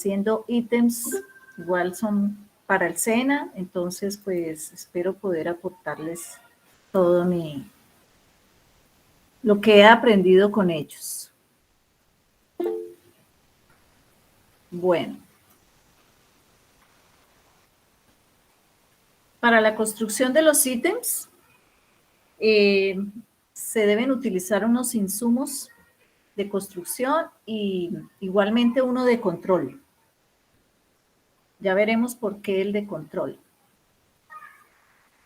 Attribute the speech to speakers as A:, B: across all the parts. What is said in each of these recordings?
A: siendo ítems, igual son para el SENA, entonces pues espero poder aportarles todo lo que he aprendido con ellos. Bueno. Para la construcción de los ítems, se deben utilizar unos insumos de construcción y igualmente uno de control. Ya veremos por qué el de control.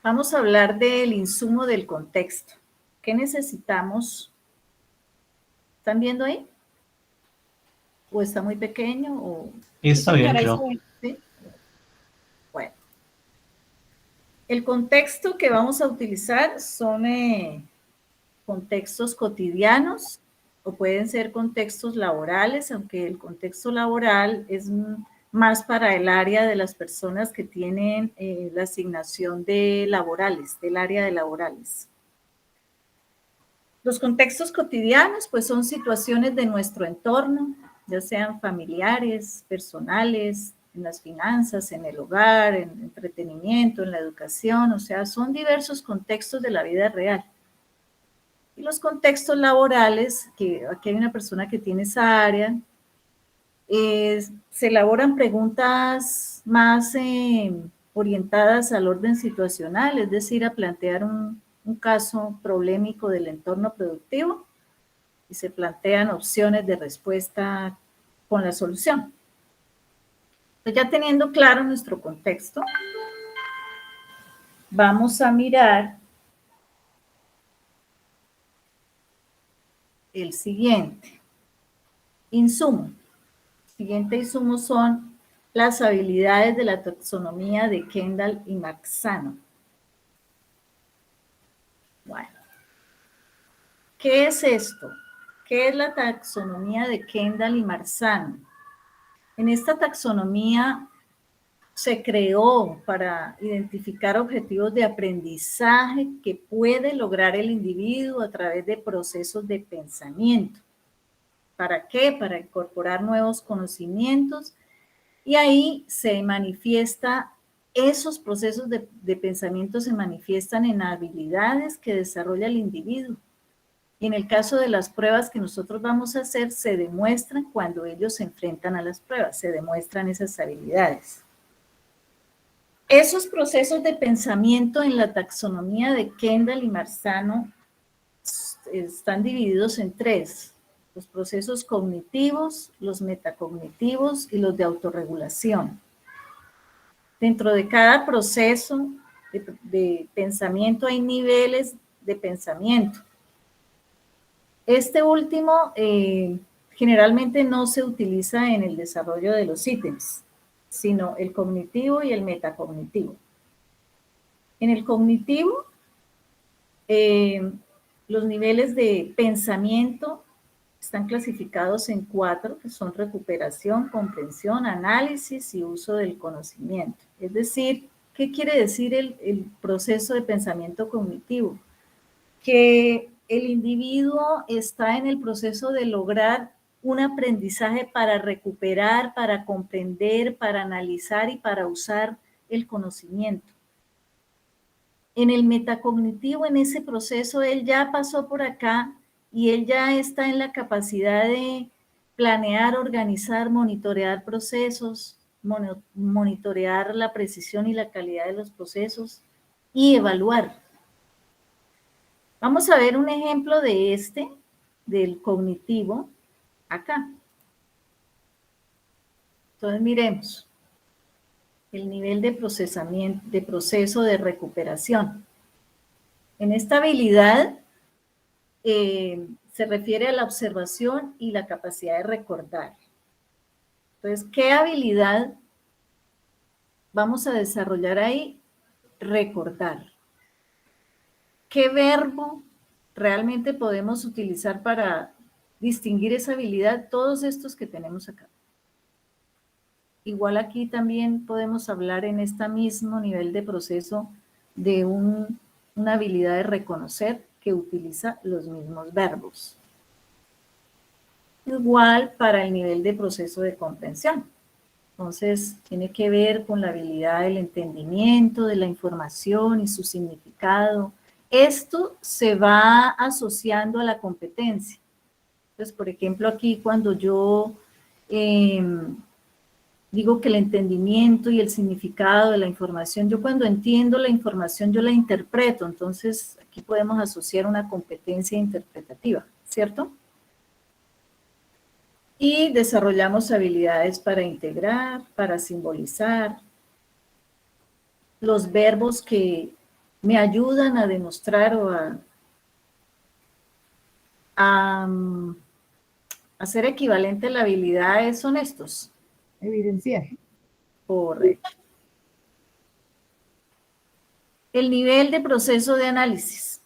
A: Vamos a hablar del insumo del contexto. ¿Qué necesitamos? ¿Están viendo ahí? ¿O está muy pequeño? O...
B: Está bien, creo.
A: ¿Sí? Bueno. El contexto que vamos a utilizar son contextos cotidianos o pueden ser contextos laborales, aunque el contexto laboral es más para el área de las personas que tienen la asignación de laborales, del área de laborales. Los contextos cotidianos, pues son situaciones de nuestro entorno, ya sean familiares, personales, en las finanzas, en el hogar, en el entretenimiento, en la educación, o sea, son diversos contextos de la vida real. Y los contextos laborales, que aquí hay una persona que tiene esa área, se elaboran preguntas más orientadas al orden situacional, es decir, a plantear un caso problemático del entorno productivo y se plantean opciones de respuesta con la solución. Entonces, ya teniendo claro nuestro contexto, vamos a mirar el siguiente. Insumo. Siguiente insumo son las habilidades de la taxonomía de Kendall y Marzano. Bueno, ¿qué es esto? ¿Qué es la taxonomía de Kendall y Marzano? En esta taxonomía se creó para identificar objetivos de aprendizaje que puede lograr el individuo a través de procesos de pensamiento. ¿Para qué? Para incorporar nuevos conocimientos y ahí se manifiesta, esos procesos de pensamiento se manifiestan en habilidades que desarrolla el individuo. Y en el caso de las pruebas que nosotros vamos a hacer, se demuestran cuando ellos se enfrentan a las pruebas, se demuestran esas habilidades. Esos procesos de pensamiento en la taxonomía de Kendall y Marzano están divididos en tres: los procesos cognitivos, los metacognitivos y los de autorregulación. Dentro de cada proceso de pensamiento hay niveles de pensamiento. Este último generalmente no se utiliza en el desarrollo de los ítems, sino el cognitivo y el metacognitivo. En el cognitivo, los niveles de pensamiento están clasificados en 4, que son recuperación, comprensión, análisis y uso del conocimiento. Es decir, ¿qué quiere decir el proceso de pensamiento cognitivo? Que el individuo está en el proceso de lograr un aprendizaje para recuperar, para comprender, para analizar y para usar el conocimiento. En el metacognitivo, en ese proceso, él ya pasó por acá y él ya está en la capacidad de planear, organizar, monitorear procesos, monitorear la precisión y la calidad de los procesos y evaluar. Vamos a ver un ejemplo de del cognitivo, acá. Entonces, miremos el nivel de procesamiento, de proceso de recuperación. En esta habilidad se refiere a la observación y la capacidad de recordar. Entonces, ¿qué habilidad vamos a desarrollar ahí? Recordar. ¿Qué verbo realmente podemos utilizar para distinguir esa habilidad? Todos estos que tenemos acá. Igual aquí también podemos hablar en este mismo nivel de proceso de una habilidad de reconocer que utiliza los mismos verbos. Igual para el nivel de proceso de comprensión. Entonces, tiene que ver con la habilidad del entendimiento de la información y su significado. Esto se va asociando a la competencia. Entonces, por ejemplo, aquí cuando yo digo que el entendimiento y el significado de la información, yo cuando entiendo la información, yo la interpreto. Entonces, aquí podemos asociar una competencia interpretativa, ¿cierto? Y desarrollamos habilidades para integrar, para simbolizar, los verbos que me ayudan a demostrar o a hacer equivalente a la habilidad son estos.
B: Evidenciar.
A: Correcto. El nivel de proceso de análisis.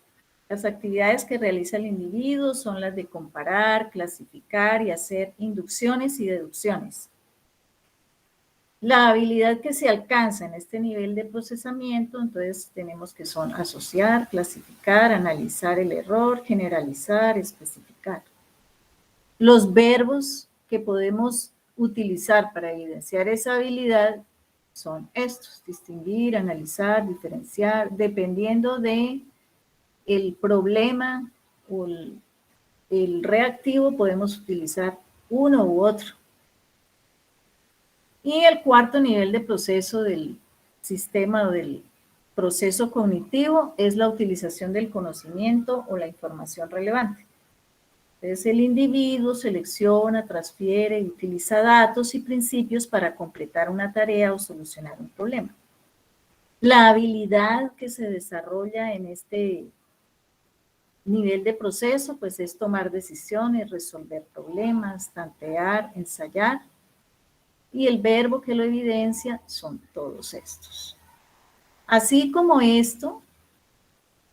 A: Las actividades que realiza el individuo son las de comparar, clasificar y hacer inducciones y deducciones. La habilidad que se alcanza en este nivel de procesamiento, entonces tenemos que son asociar, clasificar, analizar el error, generalizar, especificar. Los verbos que podemos utilizar para evidenciar esa habilidad son estos: distinguir, analizar, diferenciar, dependiendo de el problema o el reactivo, podemos utilizar uno u otro. Y el cuarto nivel de proceso del sistema o del proceso cognitivo es la utilización del conocimiento o la información relevante. Entonces, el individuo selecciona, transfiere y utiliza datos y principios para completar una tarea o solucionar un problema. La habilidad que se desarrolla en este nivel de proceso, pues es tomar decisiones, resolver problemas, tantear, ensayar, y el verbo que lo evidencia son todos estos. Así como esto,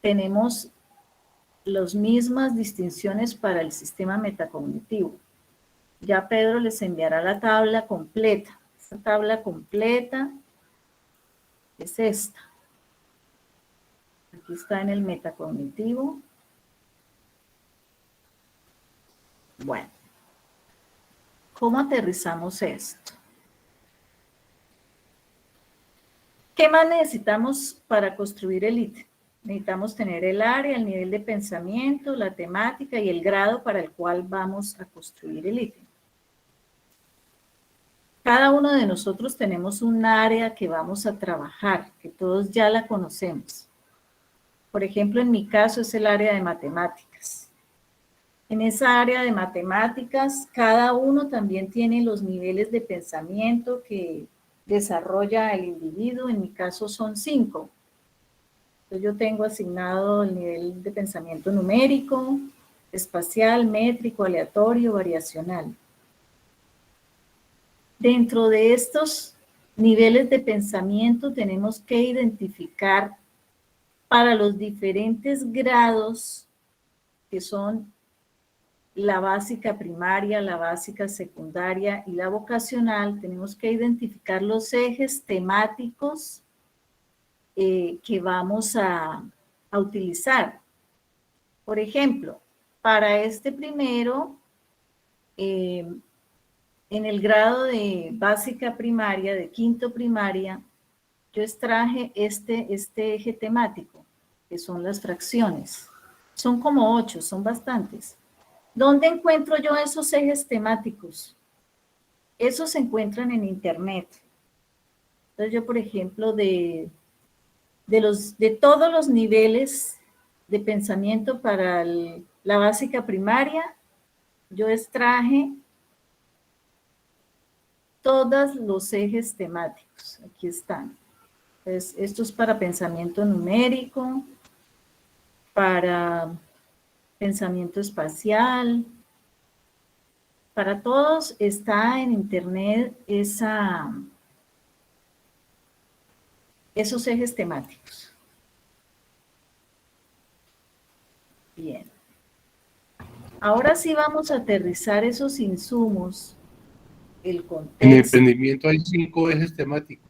A: tenemos las mismas distinciones para el sistema metacognitivo. Ya Pedro les enviará la tabla completa. Esta tabla completa es esta. Aquí está en el metacognitivo. Bueno, ¿cómo aterrizamos esto? ¿Qué más necesitamos para construir el ítem? Necesitamos tener el área, el nivel de pensamiento, la temática y el grado para el cual vamos a construir el ítem. Cada uno de nosotros tenemos un área que vamos a trabajar, que todos ya la conocemos. Por ejemplo, en mi caso es el área de matemáticas. En esa área de matemáticas, cada uno también tiene los niveles de pensamiento que desarrolla el individuo. En mi caso son 5. Entonces yo tengo asignado el nivel de pensamiento numérico, espacial, métrico, aleatorio, variacional. Dentro de estos niveles de pensamiento tenemos que identificar para los diferentes grados que son la básica primaria, la básica secundaria y la vocacional. Tenemos que identificar los ejes temáticos que vamos a utilizar. Por ejemplo, para este primero, en el grado de básica primaria, de quinto primaria, yo extraje este eje temático, que son las fracciones. Son como 8, son bastantes. ¿Dónde encuentro yo esos ejes temáticos? Esos se encuentran en Internet. Entonces yo, por ejemplo, de todos los niveles de pensamiento para la básica primaria, yo extraje todos los ejes temáticos. Aquí están. Entonces, esto es para pensamiento numérico, para pensamiento espacial. Para todos está en Internet esos ejes temáticos. Bien. Ahora sí vamos a aterrizar esos insumos, el contexto.
C: En el emprendimiento hay 5 ejes temáticos.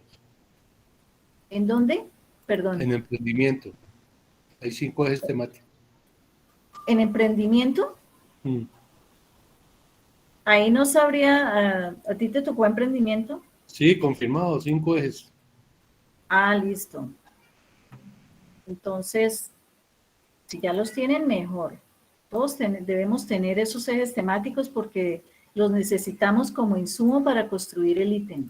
A: ¿En dónde? Perdón.
C: En emprendimiento hay 5 ejes temáticos.
A: ¿En emprendimiento? Ahí no sabría, ¿a ti te tocó emprendimiento?
C: Sí, confirmado, 5 ejes.
A: Ah, listo. Entonces, si ya los tienen, mejor. Todos debemos tener esos ejes temáticos porque los necesitamos como insumo para construir el ítem.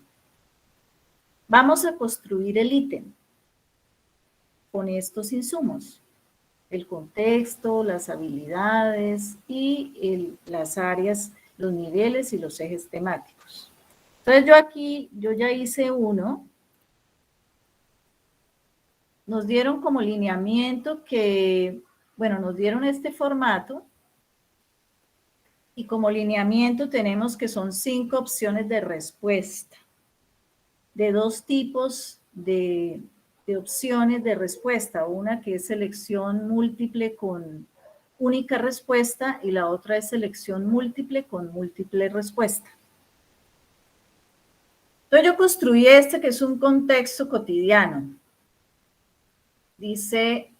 A: Vamos a construir el ítem con estos insumos. El contexto, las habilidades y las áreas, los niveles y los ejes temáticos. Entonces yo ya hice uno. Nos dieron como lineamiento que, bueno, nos dieron este formato y como lineamiento tenemos que son 5 opciones de respuesta, de 2 tipos de opciones de respuesta, una que es selección múltiple con única respuesta y la otra es selección múltiple con múltiple respuesta. Entonces yo construí este que es un contexto cotidiano. Dice,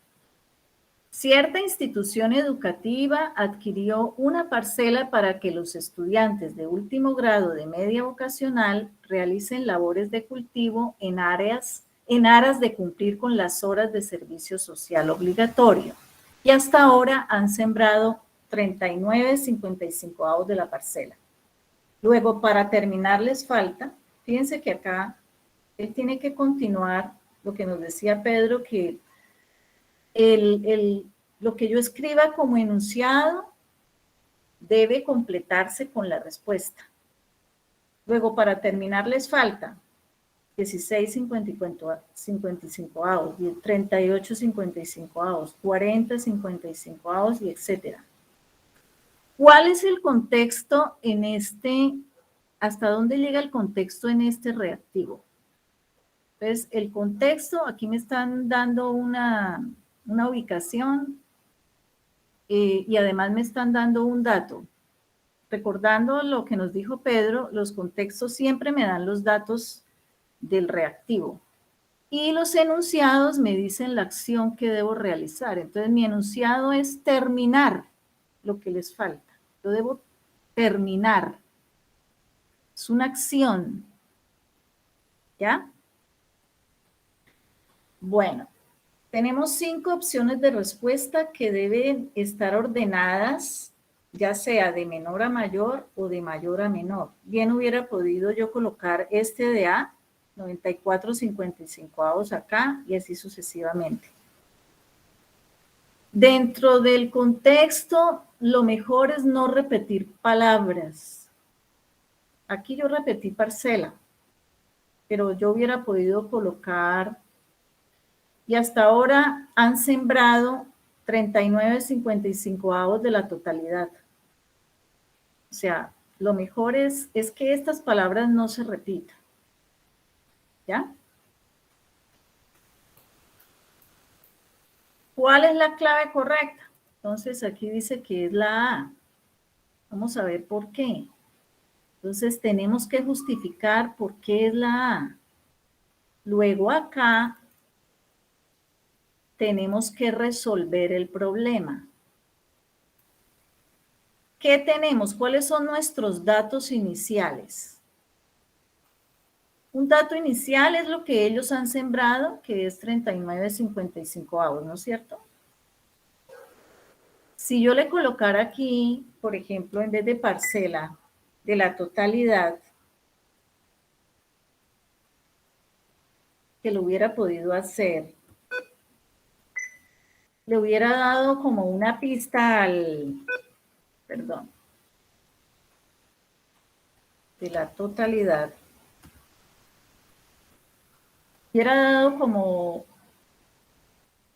A: cierta institución educativa adquirió una parcela para que los estudiantes de último grado de media vocacional realicen labores de cultivo en aras de cumplir con las horas de servicio social obligatorio. Y hasta ahora han sembrado 39,55 avos de la parcela. Luego, para terminar, les falta, fíjense que acá él tiene que continuar lo que nos decía Pedro, que lo que yo escriba como enunciado debe completarse con la respuesta. Luego, para terminar, les falta 16,55 avos, 38,55 avos, 40,55 avos y etcétera. ¿Cuál es el contexto en hasta dónde llega el contexto en este reactivo? Entonces, el contexto, aquí me están dando una ubicación y además me están dando un dato. Recordando lo que nos dijo Pedro, los contextos siempre me dan los datos del reactivo y los enunciados me dicen la acción que debo realizar. Entonces, mi enunciado es terminar lo que les falta. Yo debo terminar. Es una acción. ¿Ya? Bueno, tenemos 5 opciones de respuesta que deben estar ordenadas, ya sea de menor a mayor o de mayor a menor. Bien hubiera podido yo colocar este de A, 94,55 avos acá y así sucesivamente. Dentro del contexto, lo mejor es no repetir palabras. Aquí yo repetí parcela, pero yo hubiera podido colocar, y hasta ahora han sembrado 39,55 avos de la totalidad. O sea, lo mejor es que estas palabras no se repitan. ¿Ya? ¿Cuál es la clave correcta? Entonces aquí dice que es la A. Vamos a ver por qué. Entonces tenemos que justificar por qué es la A. Luego acá tenemos que resolver el problema. ¿Qué tenemos? ¿Cuáles son nuestros datos iniciales? Un dato inicial es lo que ellos han sembrado, que es 39,55 avos, ¿no es cierto? Si yo le colocara aquí, por ejemplo, en vez de parcela de la totalidad, que lo hubiera podido hacer, le hubiera dado como una pista perdón, de la totalidad, hubiera dado como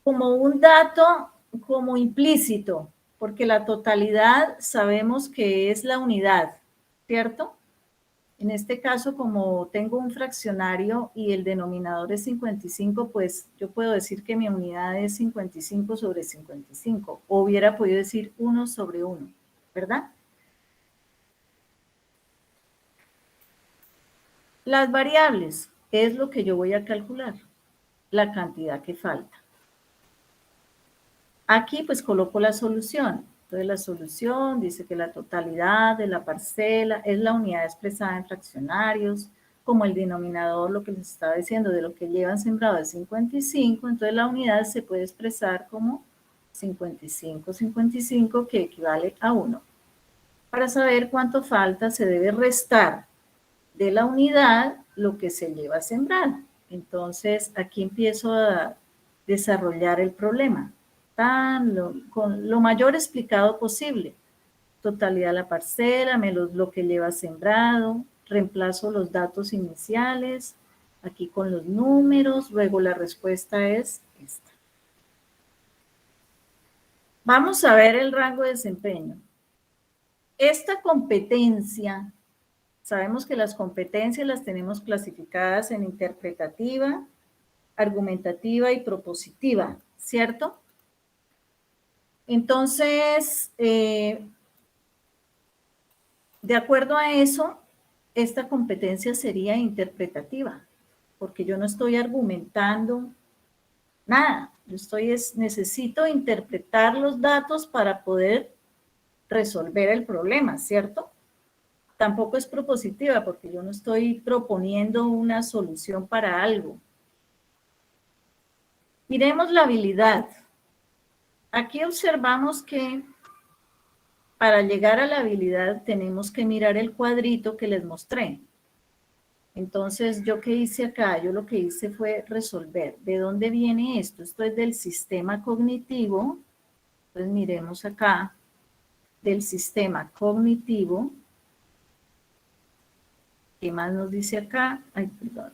A: un dato como implícito, porque la totalidad sabemos que es la unidad, ¿cierto? En este caso, como tengo un fraccionario y el denominador es 55, pues yo puedo decir que mi unidad es 55 sobre 55, o hubiera podido decir 1 sobre 1, ¿verdad? Las variables es lo que yo voy a calcular, la cantidad que falta. Aquí pues coloco la solución. Entonces la solución dice que la totalidad de la parcela es la unidad expresada en fraccionarios como el denominador, lo que les estaba diciendo, de lo que llevan sembrado es 55, entonces la unidad se puede expresar como 55, 55, que equivale a 1. Para saber cuánto falta, se debe restar de la unidad lo que se lleva a sembrar. Entonces, aquí empiezo a desarrollar el problema, con lo mayor explicado posible. Totalidad de la parcela, lo que lleva sembrado, reemplazo los datos iniciales, aquí con los números, luego la respuesta es esta. Vamos a ver el rango de desempeño. Esta competencia, sabemos que las competencias las tenemos clasificadas en interpretativa, argumentativa y propositiva, ¿cierto? Entonces, de acuerdo a eso, esta competencia sería interpretativa, porque yo no estoy argumentando nada, necesito interpretar los datos para poder resolver el problema, ¿cierto? Tampoco es propositiva, porque yo no estoy proponiendo una solución para algo. Miremos la habilidad. Aquí observamos que para llegar a la habilidad tenemos que mirar el cuadrito que les mostré. Entonces, ¿yo qué hice acá? Yo lo que hice fue resolver. ¿De dónde viene esto? Esto es del sistema cognitivo. Entonces, miremos acá. Del sistema cognitivo. ¿Qué más nos dice acá? Ay, perdón.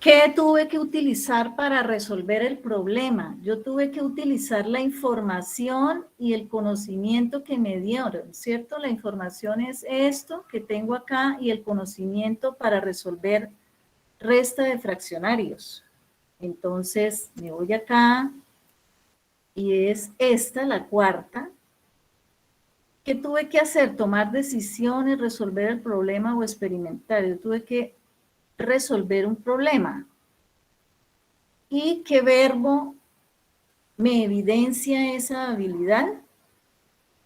A: ¿Qué tuve que utilizar para resolver el problema? Yo tuve que utilizar la información y el conocimiento que me dieron, ¿cierto? La información es esto que tengo acá y el conocimiento para resolver resta de fraccionarios. Entonces, me voy acá y es esta, la cuarta. ¿Qué tuve que hacer? Tomar decisiones, resolver el problema o experimentar. Yo tuve que resolver un problema. ¿Y qué verbo me evidencia esa habilidad?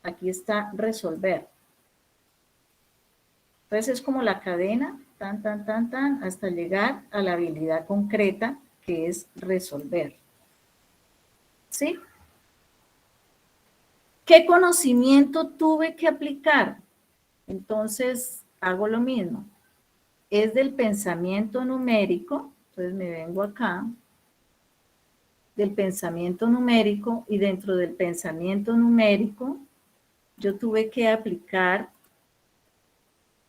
A: Aquí está resolver. Entonces es como la cadena, tan, tan, tan, tan, hasta llegar a la habilidad concreta que es resolver. ¿Sí? ¿Qué conocimiento tuve que aplicar? Entonces hago lo mismo. Es del pensamiento numérico, entonces me vengo acá, del pensamiento numérico, y dentro del pensamiento numérico yo tuve que aplicar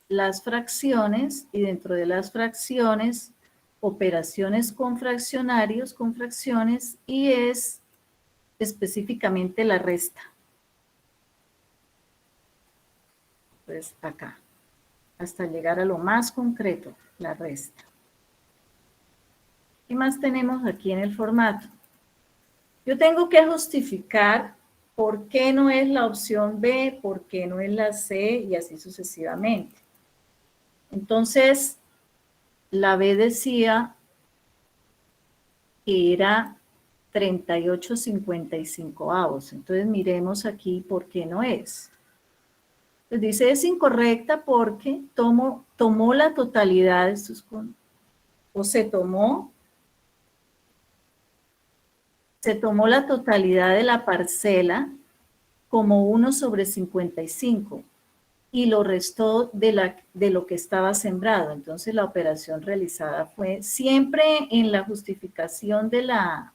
A: las fracciones, y dentro de las fracciones operaciones con fraccionarios, con fracciones, y es específicamente la resta. Pues acá, hasta llegar a lo más concreto, la resta. ¿Qué más tenemos aquí en el formato? Yo tengo que justificar por qué no es la opción B, por qué no es la C, y así sucesivamente. Entonces, la B decía que era 38,55. Entonces, miremos aquí por qué no es. Pues dice, es incorrecta porque tomó la totalidad, o se tomó la totalidad de la parcela como 1/55 y lo restó de lo que estaba sembrado. Entonces la operación realizada fue siempre en la justificación de la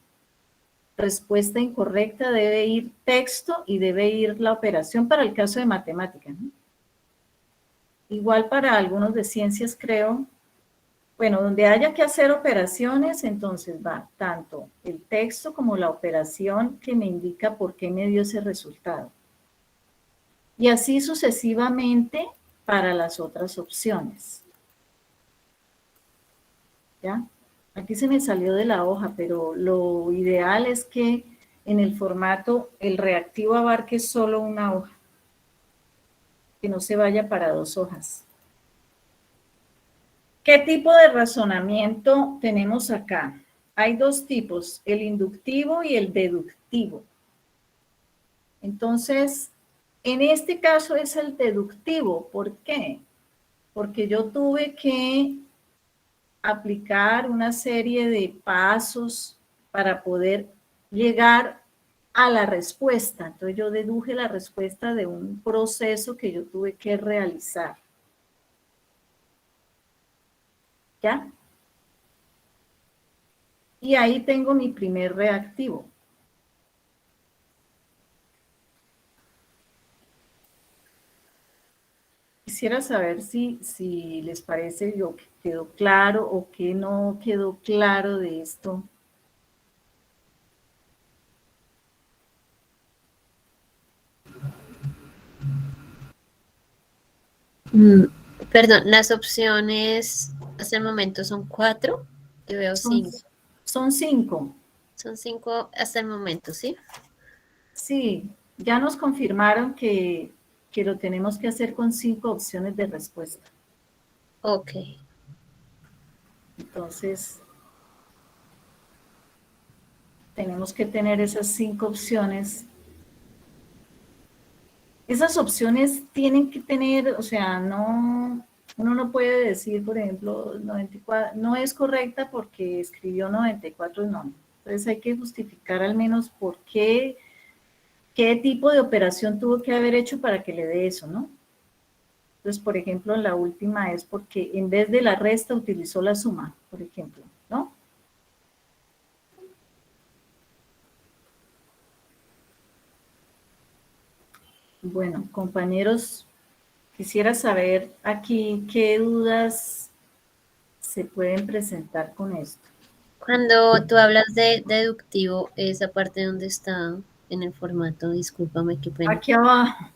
A: respuesta incorrecta debe ir texto y debe ir la operación para el caso de matemáticas, ¿no? Igual para algunos de ciencias, creo. Bueno, donde haya que hacer operaciones, entonces va tanto el texto como la operación que me indica por qué me dio ese resultado. Y así sucesivamente para las otras opciones. ¿Ya? Aquí se me salió de la hoja, pero lo ideal es que en el formato el reactivo abarque solo una hoja, que no se vaya para 2 hojas. ¿Qué tipo de razonamiento tenemos acá? Hay 2 tipos, el inductivo y el deductivo. Entonces, En este caso es el deductivo. ¿Por qué? Porque yo tuve que aplicar una serie de pasos para poder llegar a la respuesta. Entonces yo deduje la respuesta de un proceso que yo tuve que realizar. ¿Ya? Y ahí tengo mi primer reactivo. Quisiera saber si les parece yo que quedó claro o que no quedó claro de esto.
B: Mm, Perdón, las opciones hasta el momento son 4. Yo veo
A: Son,
B: 5.
A: son 5.
B: Son 5 hasta el momento, ¿sí?
A: Sí, ya nos confirmaron que lo tenemos que hacer con 5 opciones de respuesta.
B: Ok.
A: Entonces, tenemos que tener esas 5 opciones. Esas opciones tienen que tener, o sea, no, uno no puede decir, por ejemplo, 94, no es correcta porque escribió 94, no. Entonces hay que justificar al menos por qué tipo de operación tuvo que haber hecho para que le dé eso, ¿no? Entonces, por ejemplo, la última es porque en vez de la resta utilizó la suma, por ejemplo, ¿no? Bueno, compañeros, quisiera saber aquí qué dudas se pueden presentar con esto.
B: Cuando tú hablas de deductivo, esa parte donde está en el formato, discúlpame, qué pena.
A: Aquí abajo,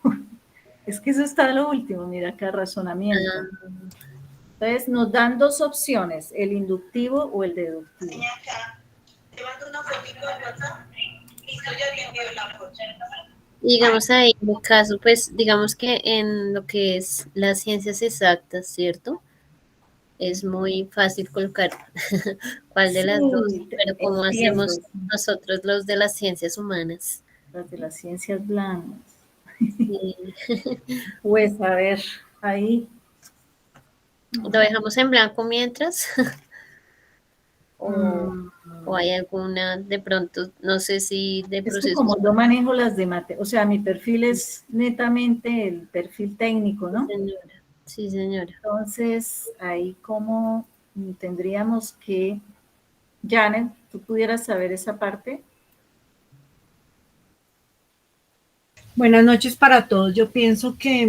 A: es que eso está lo último, mira acá, razonamiento.
B: Ah,
A: Entonces nos dan dos opciones, el inductivo o el deductivo.
D: Te mando una fotito al WhatsApp y yo ya te envío la foto.
B: digamos ahí, en el caso, pues digamos que en lo que es las ciencias exactas, ¿cierto? Es muy fácil colocar cuál de las dos,
A: Sí,
B: pero ¿cómo hacemos
A: entiendo,
B: nosotros los de las ciencias humanas?
A: las de las ciencias blandas.
B: Sí.
A: Pues a ver, ahí.
B: ¿Lo dejamos en blanco mientras? ¿O,
A: mm,
B: o hay alguna de pronto, no sé si de
A: Es que como
B: procesos?
A: yo manejo las de mate, o sea, mi perfil es netamente el perfil técnico,
B: Sí,
A: ¿no?
B: señora. Sí, señora.
A: Entonces, ahí como tendríamos que, Janet, tú pudieras saber esa parte.
E: Buenas noches para todos. Yo pienso que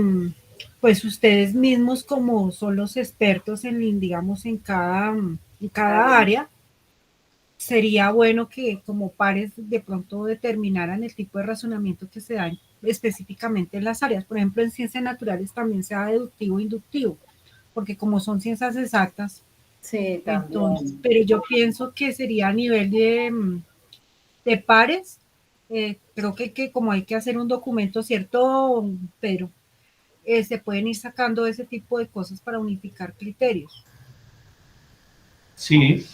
E: pues ustedes mismos como son los expertos en, digamos, en cada
A: Área.
E: área, sería bueno que como pares de pronto determinaran el tipo de razonamiento que se da específicamente en las áreas. Por ejemplo, en ciencias naturales también sea deductivo e inductivo, porque como son ciencias exactas,
A: Sí,
E: entonces,
A: también.
E: pero yo pienso que sería a nivel de pares. Creo que como hay que hacer un documento, ¿cierto, Pedro? Se pueden ir sacando ese tipo de cosas para unificar criterios.
C: Sí,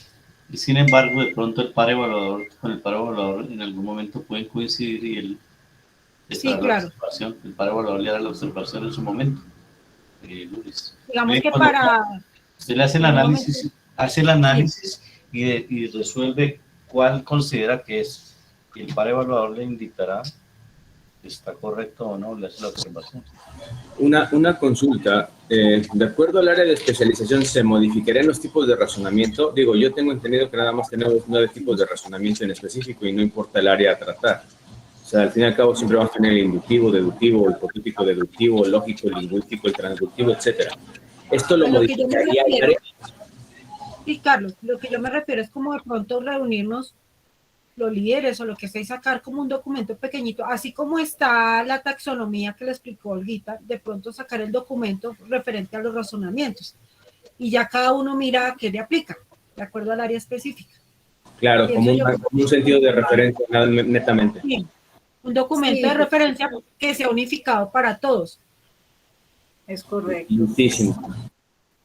C: y sin embargo, de pronto el par evaluador con el par evaluador en algún momento pueden coincidir y él les
E: Sí,
C: hará la
E: claro.
C: observación, el par evaluador le hará la observación en su momento. Luis.
E: Digamos que
C: Cuando
E: para,
C: usted le
E: en un momento,
C: hace el
E: sí,
C: análisis y resuelve cuál considera que es, y el par evaluador le indicará si está correcto o no, le hace la observación.
F: Una consulta. De acuerdo al área de especialización, ¿se modificarían los tipos de razonamiento? Digo, yo tengo entendido que nada más tenemos 9 tipos de razonamiento en específico y no importa el área a tratar. O sea, al fin y al cabo siempre vamos a tener el inductivo, deductivo, hipotético, deductivo, lógico, lingüístico, el transductivo, etcétera. ¿Esto lo
E: a lo que yo me
F: modificaría el
E: refiero,
F: área?
E: sí, Carlos, lo que yo me refiero es como de pronto reunirnos los líderes o lo que sea y sacar como un documento pequeñito, así como está la taxonomía que le explicó Olguita, de pronto sacar el documento referente a los razonamientos y ya cada uno mira a qué le aplica, de acuerdo al área específica.
F: Claro,
E: Pienso yo que
F: como un sentido de referencia, netamente.
E: sí, un documento de
A: Sí,
E: referencia que sea unificado para todos.
A: es correcto.
F: Muchísimo.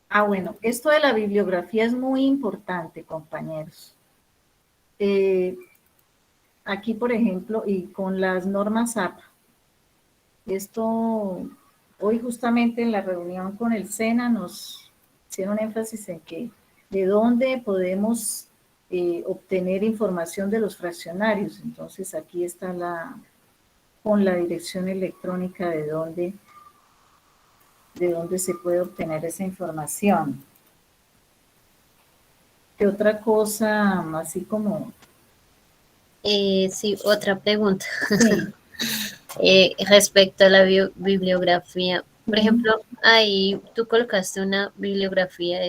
A: Ah, bueno, esto de la bibliografía es muy importante, compañeros. Aquí, por ejemplo, y con las normas APA, Esto, hoy justamente en la reunión con el SENA nos hicieron énfasis en que de dónde podemos obtener información de los fraccionarios. Entonces aquí está con la dirección electrónica de dónde se puede obtener esa información. ¿Qué otra cosa, así como?
B: Sí, otra pregunta.
A: Sí.
B: Respecto a la bibliografía, por ejemplo, ahí tú colocaste una bibliografía,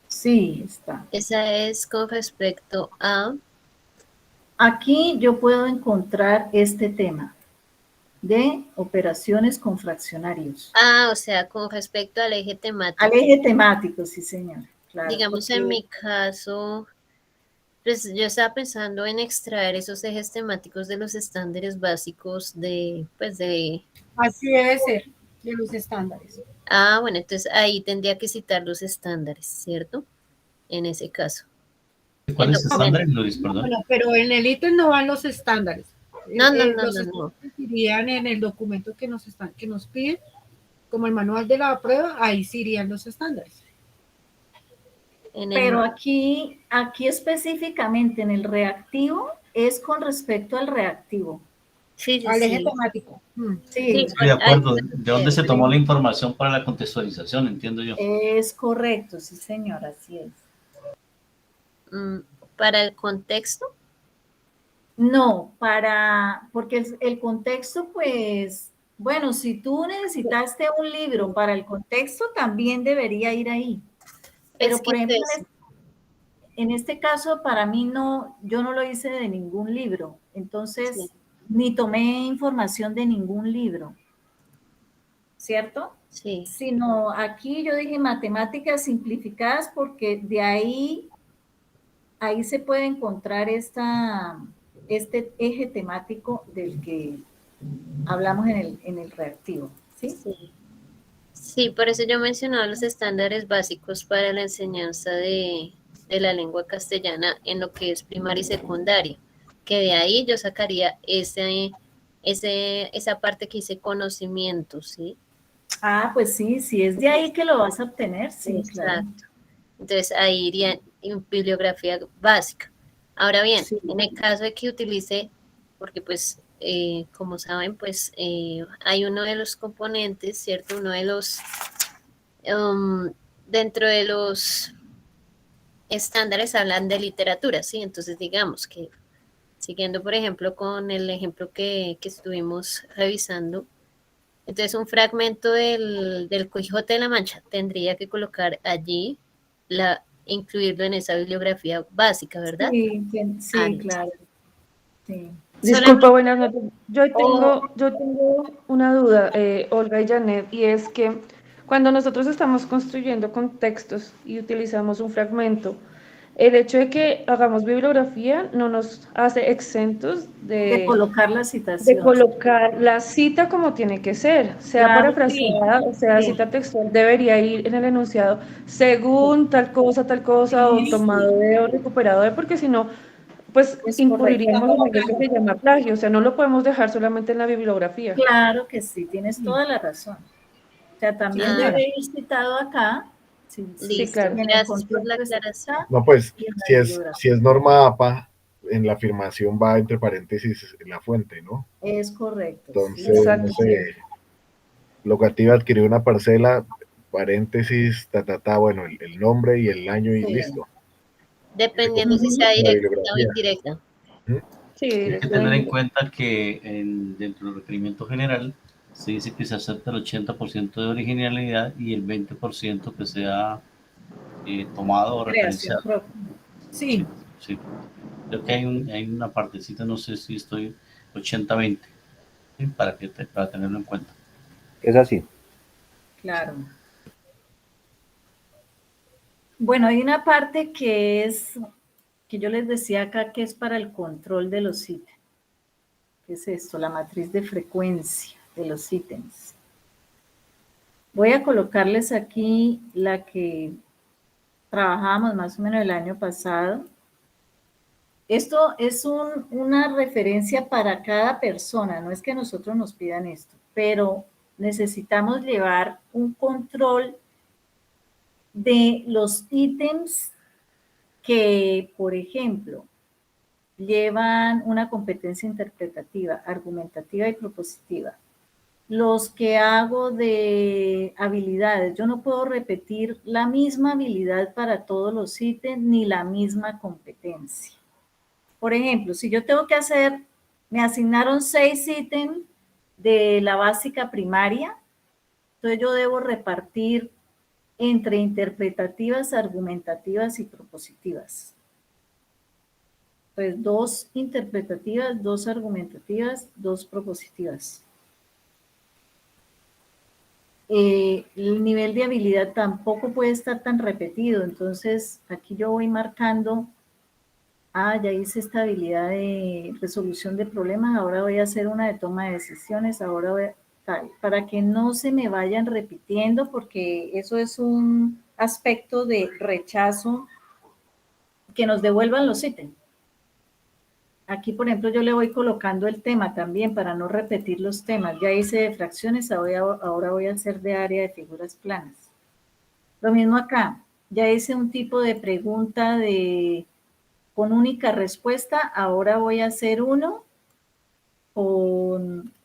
A: Sí, está.
B: esa es con respecto a,
A: Aquí yo puedo encontrar este tema de operaciones con fraccionarios.
B: o sea, con respecto al eje
A: Al
B: temático.
A: eje temático, sí, señor. Claro,
B: Digamos, en
A: porque
B: mi caso, pues yo estaba pensando en extraer esos ejes temáticos de los estándares básicos
E: Así debe ser, de los estándares.
B: bueno, entonces ahí tendría que citar los estándares, ¿cierto? En ese caso. El
C: ¿Cuáles
B: documento.
C: estándares, Luis? Perdón.
E: Bueno, pero en el ítem no van los estándares.
B: No.
E: Los estándares irían en el documento que nos piden, como el manual de la prueba, ahí sí irían los estándares.
A: pero aquí específicamente en el reactivo es con respecto al reactivo.
B: Sí,
E: Al eje
B: sí.
E: temático.
A: Sí,
C: Estoy de acuerdo. ¿De dónde se tomó la información para la contextualización? Entiendo yo.
A: es correcto, sí, señor, así es.
B: Para el contexto.
A: No, porque el contexto, pues, bueno, si tú necesitaste un libro para el contexto, también debería ir ahí. Pero, por ejemplo, en este caso, para mí no, yo no lo hice de ningún libro, entonces,
B: Sí.
A: ni tomé información de ningún libro, ¿cierto?
B: Sí.
A: Sino aquí yo dije matemáticas simplificadas porque de ahí se puede encontrar este eje temático del que hablamos en el reactivo, ¿sí?
B: Sí. Sí, por eso yo mencionaba los estándares básicos para la enseñanza de la lengua castellana en lo que es primaria y secundaria, que de ahí yo sacaría esa parte que dice conocimiento, ¿sí?
A: Ah, pues sí, si es de ahí que lo vas a obtener, sí, claro.
B: Exacto. Entonces ahí iría en bibliografía básica. Ahora bien,
A: Sí.
B: en el caso de que utilice, porque pues como saben, pues hay uno de los componentes, ¿cierto? Uno de los, dentro de los estándares hablan de literatura, ¿sí? Entonces digamos que siguiendo, por ejemplo, con el ejemplo que estuvimos revisando, entonces un fragmento del Quijote de la Mancha tendría que colocar allí, incluirlo en esa bibliografía básica, ¿verdad?
A: Sí, claro. Sí.
G: Disculpa, buenas noches. Yo
A: Oh.
G: tengo una duda, Olga y Janet, y es que cuando nosotros estamos construyendo contextos y utilizamos un fragmento, el hecho de que hagamos bibliografía no nos hace exentos
A: De colocar la
G: de
A: citación.
G: colocar la cita como tiene que ser, sea
A: Claro,
G: parafraseada o sea
A: sí.
G: cita textual, debería ir en el enunciado según tal cosa, o
A: Sí,
G: tomado de o recuperado de, porque si no pues
A: es correcto.
G: incurriríamos en algo que se llama plagio, o sea, no lo podemos dejar solamente en la bibliografía.
A: Claro que sí, tienes toda la razón. O sea, también
E: señora.
A: debe ir citado acá, sí,
G: Sí,
B: Listo,
G: claro.
A: en el
B: gracias por la
A: contexto
B: aclaración.
A: está
H: No, pues,
A: y en la
H: si
A: bibliografía.
H: es norma APA, en la afirmación va entre paréntesis la fuente, ¿no?
A: Es correcto.
H: Entonces,
A: Sí.
H: no
G: Exacto.
H: sé, locativa adquirió una parcela, paréntesis, bueno, el nombre y el año y
A: Sí.
H: listo.
B: Dependiendo si sea
H: La
B: directa o
H: bibliografía.
B: indirecta.
H: ¿Mm?
G: Sí,
C: Hay que tener en cuenta que dentro del requerimiento general se dice que se acepta el 80% de originalidad y el 20% que sea tomado o
A: Creación
C: referenciado.
A: propia.
E: Sí,
C: Sí. Creo que hay una partecita, no sé si estoy 80-20, ¿sí? Para tenerlo en cuenta.
I: Es así.
A: Claro. Bueno, hay una parte que yo les decía acá, que es para el control de los ítems. ¿Qué es esto? La matriz de frecuencia de los ítems. Voy a colocarles aquí la que trabajábamos más o menos el año pasado. Esto es una referencia para cada persona, no es que a nosotros nos pidan esto, pero necesitamos llevar un control de los ítems que, por ejemplo, llevan una competencia interpretativa, argumentativa y propositiva. Los que hago de habilidades, yo no puedo repetir la misma habilidad para todos los ítems ni la misma competencia. Por ejemplo, si yo tengo que hacer, me asignaron 6 ítems de la básica primaria, entonces yo debo repartir entre interpretativas, argumentativas y propositivas. Entonces, 2 interpretativas, 2 argumentativas, 2 propositivas. El nivel de habilidad tampoco puede estar tan repetido, entonces aquí yo voy marcando, ya hice esta habilidad de resolución de problemas, ahora voy a hacer una de toma de decisiones, ahora voy a tal, para que no se me vayan repitiendo, porque eso es un aspecto de rechazo, que nos devuelvan los ítems. Aquí, por ejemplo, yo le voy colocando el tema también para no repetir los temas. Ya hice de fracciones, ahora voy a hacer de área de figuras planas. Lo mismo acá, ya hice un tipo de pregunta con única respuesta, ahora voy a hacer uno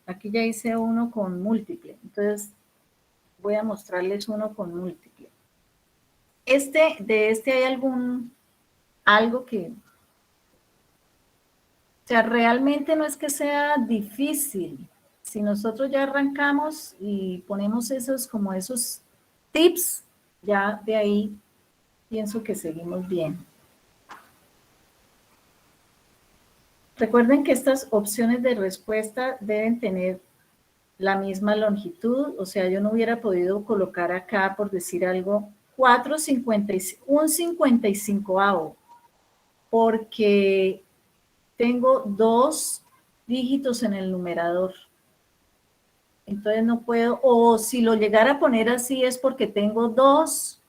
A: aquí ya hice uno con múltiple, entonces voy a mostrarles uno con múltiple. De este hay algo que... O sea, realmente no es que sea difícil. Si nosotros ya arrancamos y ponemos esos tips, ya de ahí pienso que seguimos bien. Recuerden que estas opciones de respuesta deben tener la misma longitud, o sea, yo no hubiera podido colocar acá, por decir algo, 55avo, porque tengo 2 dígitos en el numerador. Entonces no puedo, o si lo llegara a poner así es porque tengo 2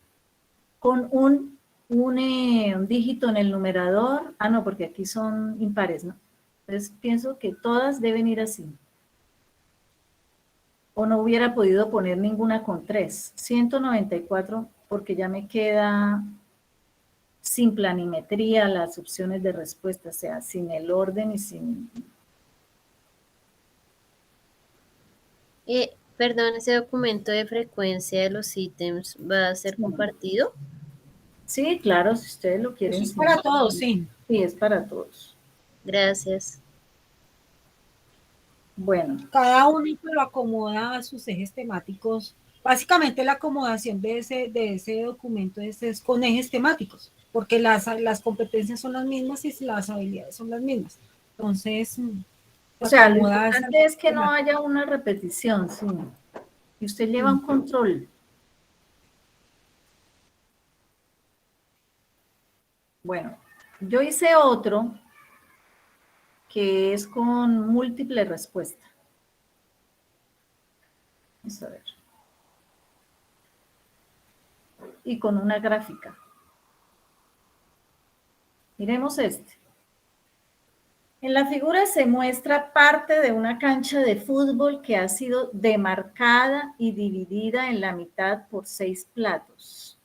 A: con un dígito en el numerador. No, porque aquí son impares, ¿no? Entonces pienso que todas deben ir así. O no hubiera podido poner ninguna con 3. 194 porque ya me queda sin planimetría las opciones de respuesta, o sea, sin el orden y sin...
B: Perdón, ¿ese documento de frecuencia de los ítems va a ser compartido?
A: Sí, claro, si ustedes lo quieren.
E: Eso es para todos, sí.
A: Sí, es para todos.
B: Gracias.
A: Bueno.
E: Cada uno lo acomoda a sus ejes temáticos. Básicamente la acomodación de ese documento es con ejes temáticos, porque las competencias son las mismas y las habilidades son las mismas. Entonces,
A: o sea, lo importante es que no haya una repetición, sí. Y usted lleva un control. Bueno, yo hice otro que es con múltiple respuesta. Vamos a ver. Y con una gráfica. Miremos este. En la figura se muestra parte de una cancha de fútbol que ha sido demarcada y dividida en la mitad por 6 platos,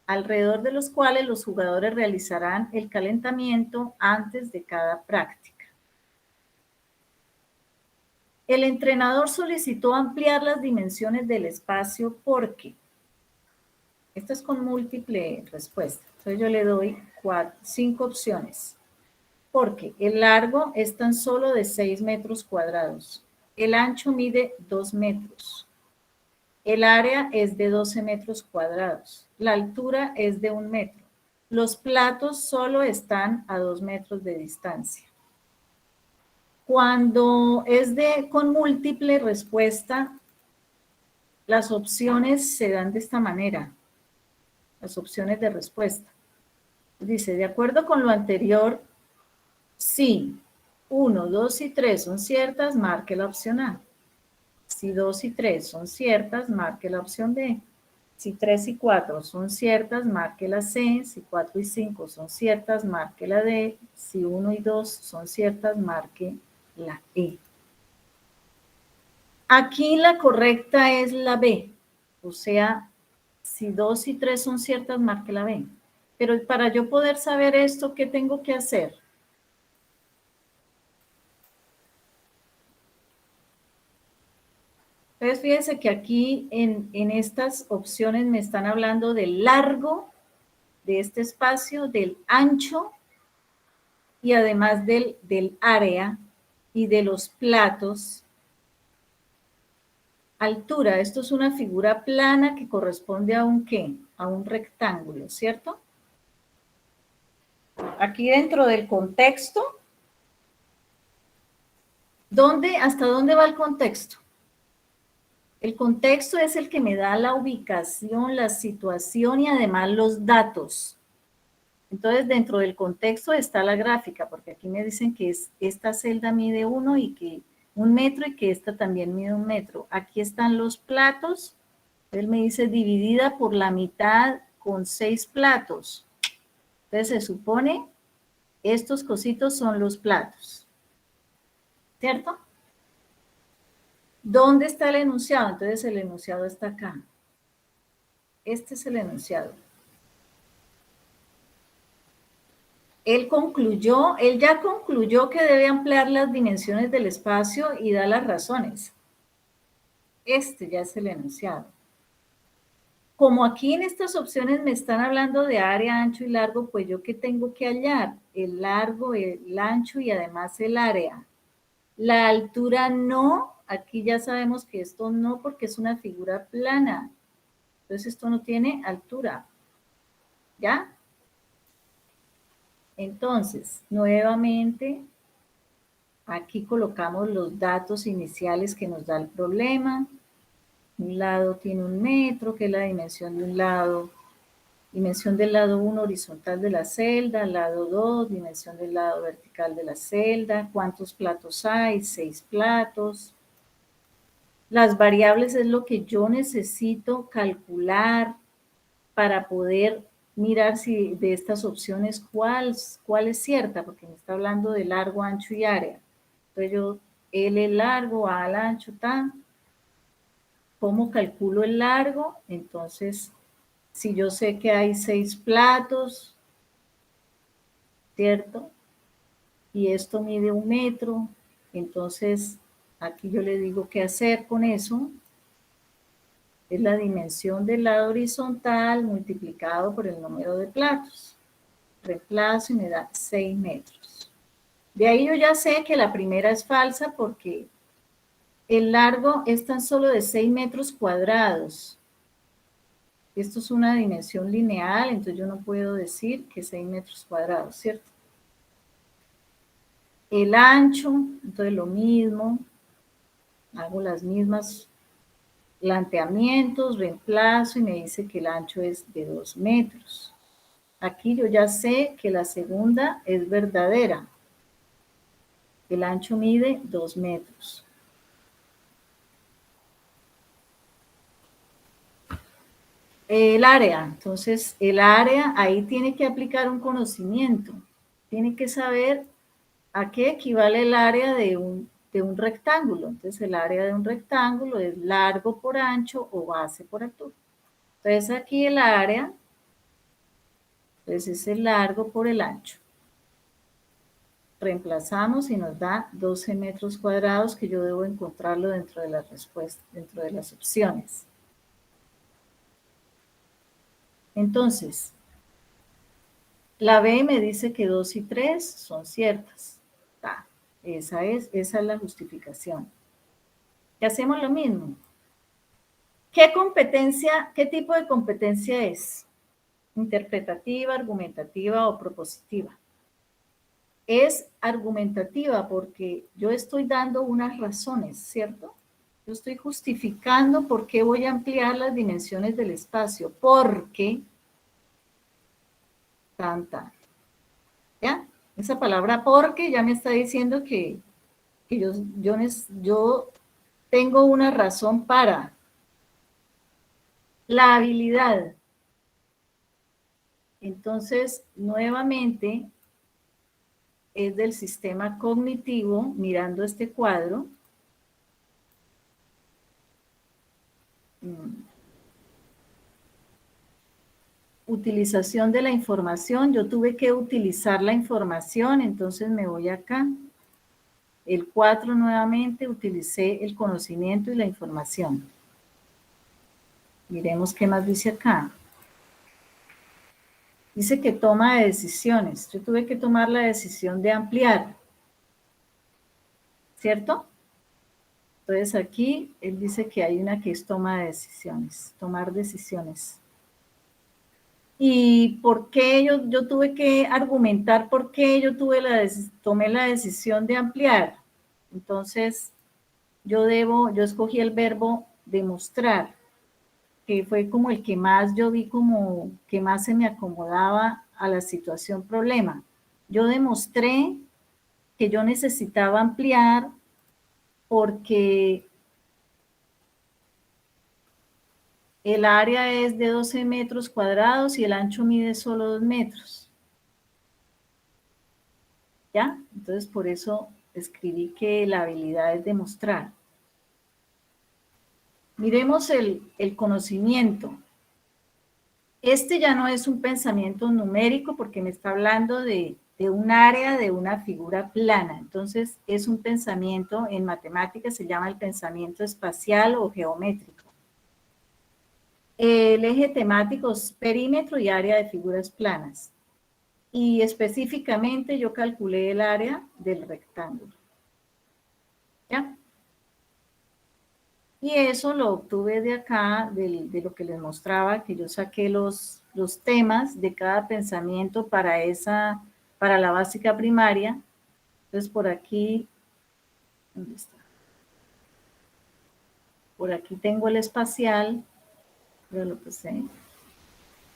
A: alrededor de los cuales los jugadores realizarán el calentamiento antes de cada práctica. El entrenador solicitó ampliar las dimensiones del espacio porque, esto es con múltiple respuesta, entonces yo le doy 5 opciones. Porque el largo es tan solo de 6 metros cuadrados, el ancho mide 2 metros, el área es de 12 metros cuadrados, la altura es de 1 metro, los platos solo están a 2 metros de distancia. Cuando es con múltiple respuesta, las opciones se dan de esta manera, las opciones de respuesta. Dice, de acuerdo con lo anterior, si 1, 2 y 3 son ciertas, marque la opción A. Si 2 y 3 son ciertas, marque la opción B. Si 3 y 4 son ciertas, marque la C. Si 4 y 5 son ciertas, marque la D. Si 1 y 2 son ciertas, marque la E. Aquí la correcta es la B. O sea, si 2 y 3 son ciertas, marque la B. Pero para yo poder saber esto, ¿qué tengo que hacer? Entonces, fíjense que aquí en estas opciones me están hablando del largo de este espacio, del ancho y además del área y de los platos. Altura, esto es una figura plana que corresponde a un ¿qué? A un rectángulo, ¿cierto? Aquí dentro del contexto, ¿hasta dónde va el contexto? El contexto es el que me da la ubicación, la situación y además los datos. Entonces, dentro del contexto está la gráfica, porque aquí me dicen que esta celda mide 1 metro y que esta también mide 1 metro. Aquí están los platos. Él me dice dividida por la mitad con 6 platos. Entonces, se supone estos cositos son los platos. ¿Cierto? ¿Dónde está el enunciado? Entonces el enunciado está acá. Este es el enunciado. Él ya concluyó que debe ampliar las dimensiones del espacio y da las razones. Este ya es el enunciado. Como aquí en estas opciones me están hablando de área, ancho y largo, pues yo ¿qué tengo que hallar? El largo, el ancho y además el área. La altura no, aquí ya sabemos que esto no porque es una figura plana. Entonces esto no tiene altura. ¿Ya? Entonces, nuevamente, aquí colocamos los datos iniciales que nos da el problema. Un lado tiene 1 metro, que es la dimensión de un lado. Dimensión del lado 1 horizontal de la celda, lado 2, dimensión del lado vertical de la celda. ¿Cuántos platos hay? 6 platos. Las variables es lo que yo necesito calcular para poder mirar si de estas opciones cuál es cierta, porque me está hablando de largo, ancho y área. Entonces yo, L largo, A al ancho, tan. ¿Cómo calculo el largo? Entonces, si yo sé que hay 6 platos, ¿cierto? Y esto mide 1 metro, entonces aquí yo le digo qué hacer con eso. Es la dimensión del lado horizontal multiplicado por el número de platos. Reemplazo y me da 6 metros. De ahí yo ya sé que la primera es falsa porque el largo es tan solo de 6 metros cuadrados. Esto es una dimensión lineal, entonces yo no puedo decir que 6 metros cuadrados, ¿cierto? El ancho, entonces lo mismo, hago las mismas planteamientos, reemplazo y me dice que el ancho es de 2 metros. Aquí yo ya sé que la segunda es verdadera. El ancho mide 2 metros. El área, entonces el área, ahí tiene que aplicar un conocimiento. Tiene que saber a qué equivale el área de un rectángulo. Entonces el área de un rectángulo es largo por ancho o base por altura. Entonces aquí el área, pues es el largo por el ancho. Reemplazamos y nos da 12 metros cuadrados que yo debo encontrarlo dentro de las respuestas, dentro de las opciones. Entonces, la B me dice que 2 y 3 son ciertas. Esa es la justificación. Y hacemos lo mismo. ¿Qué competencia, qué tipo de competencia es? ¿Interpretativa, argumentativa o propositiva? Es argumentativa porque yo estoy dando unas razones, ¿cierto? Yo estoy justificando por qué voy a ampliar las dimensiones del espacio. Porque, ¿ya? Esa palabra porque ya me está diciendo que yo tengo una razón para. La habilidad. Entonces, nuevamente, es del sistema cognitivo, mirando este cuadro. Utilización de la información. Yo tuve que utilizar la información, entonces me voy acá. El 4 nuevamente, utilicé el conocimiento y la información. Miremos qué más dice acá. Dice que toma de decisiones. Yo tuve que tomar la decisión de ampliar, ¿cierto? Entonces aquí él dice que hay una que es toma de decisiones, tomar decisiones. ¿Y por qué yo tuve que argumentar por qué yo tomé la decisión de ampliar? Entonces, yo escogí el verbo demostrar, que fue como el que más yo vi como que más se me acomodaba a la situación problema. Yo demostré que yo necesitaba ampliar porque el área es de 12 metros cuadrados y el ancho mide solo 2 metros. ¿Ya? Entonces, por eso escribí que la habilidad es demostrar. Miremos el conocimiento. Este ya no es un pensamiento numérico porque me está hablando de un área, de una figura plana. Entonces, es un pensamiento, en matemáticas se llama el pensamiento espacial o geométrico. El eje temático es perímetro y área de figuras planas. Y específicamente yo calculé el área del rectángulo. ¿Ya? Y eso lo obtuve de acá, de lo que les mostraba, que yo saqué los temas de cada pensamiento para la básica primaria. Entonces, por aquí, ¿dónde está? Por aquí tengo el espacial, ya lo puse.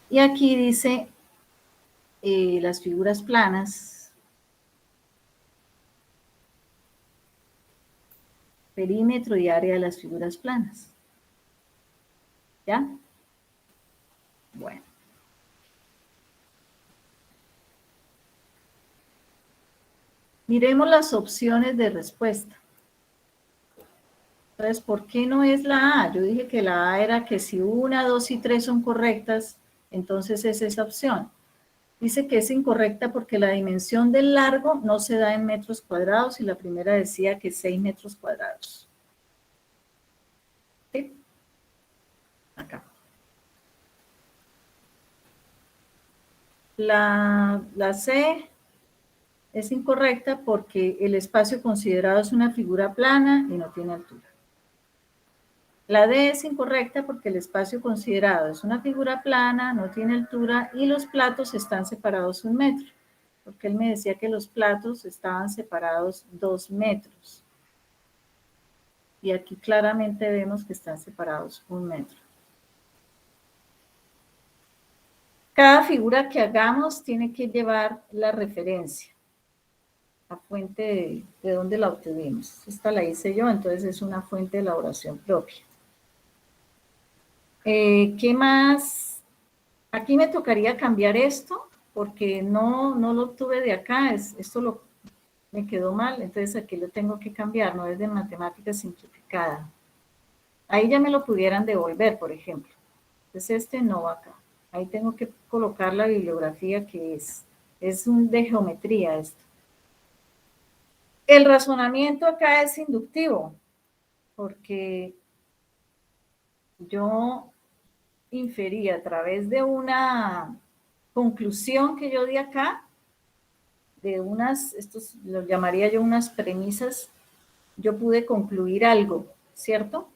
A: Y aquí dice las figuras planas, perímetro y área de las figuras planas. ¿Ya? Bueno. Miremos las opciones de respuesta. Entonces, ¿por qué no es la A? Yo dije que la A era que si 1, 2 y 3 son correctas, entonces es esa opción. Dice que es incorrecta porque la dimensión del largo no se da en metros cuadrados y la primera decía que 6 metros cuadrados. ¿Sí? Acá. La C es incorrecta porque el espacio considerado es una figura plana y no tiene altura. La D es incorrecta porque el espacio considerado es una figura plana, no tiene altura y los platos están separados 1 metro. Porque él me decía que los platos estaban separados 2 metros. Y aquí claramente vemos que están separados 1 metro. Cada figura que hagamos tiene que llevar la referencia. La fuente de dónde la obtuvimos. Esta la hice yo, entonces es una fuente de elaboración propia. ¿Qué más? Aquí me tocaría cambiar esto, porque no lo obtuve de acá, esto me quedó mal, entonces aquí lo tengo que cambiar, no es de matemática simplificada. Ahí ya me lo pudieran devolver, por ejemplo. Entonces este no va acá. Ahí tengo que colocar la bibliografía que es de geometría esto. El razonamiento acá es inductivo, porque yo inferí a través de una conclusión que yo di acá, de estos los llamaría yo unas premisas, yo pude concluir algo, ¿cierto?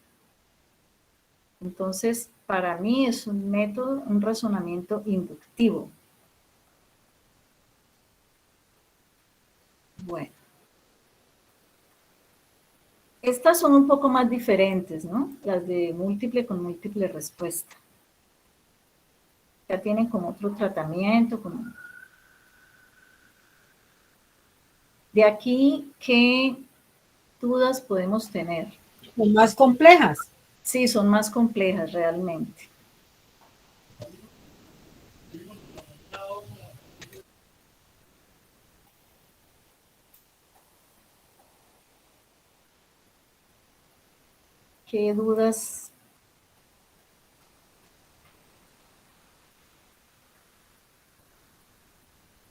A: Entonces, para mí es un método, un razonamiento inductivo. Bueno. Estas son un poco más diferentes, ¿no? Las de múltiple con múltiple respuesta. Ya tienen como otro tratamiento. De aquí, ¿qué dudas podemos tener?
E: Son más complejas.
A: Sí, son más complejas realmente. ¿Qué dudas?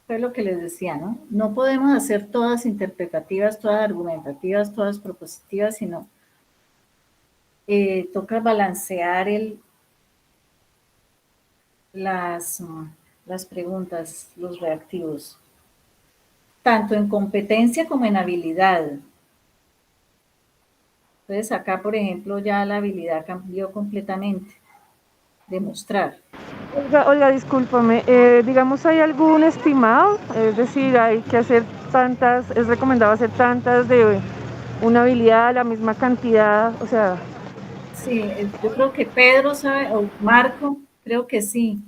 A: Fue lo que les decía, ¿no? No podemos hacer todas interpretativas, todas argumentativas, todas propositivas, sino toca balancear las preguntas, los reactivos, tanto en competencia como en habilidad. Entonces acá, por ejemplo, ya la habilidad cambió completamente. Demostrar.
G: Oiga, discúlpame, digamos, ¿hay algún estimado? Es decir, hay que hacer tantas, es recomendado hacer tantas de una habilidad, la misma cantidad, o sea...
A: Sí, yo creo que Pedro sabe, o Marco, creo que sí.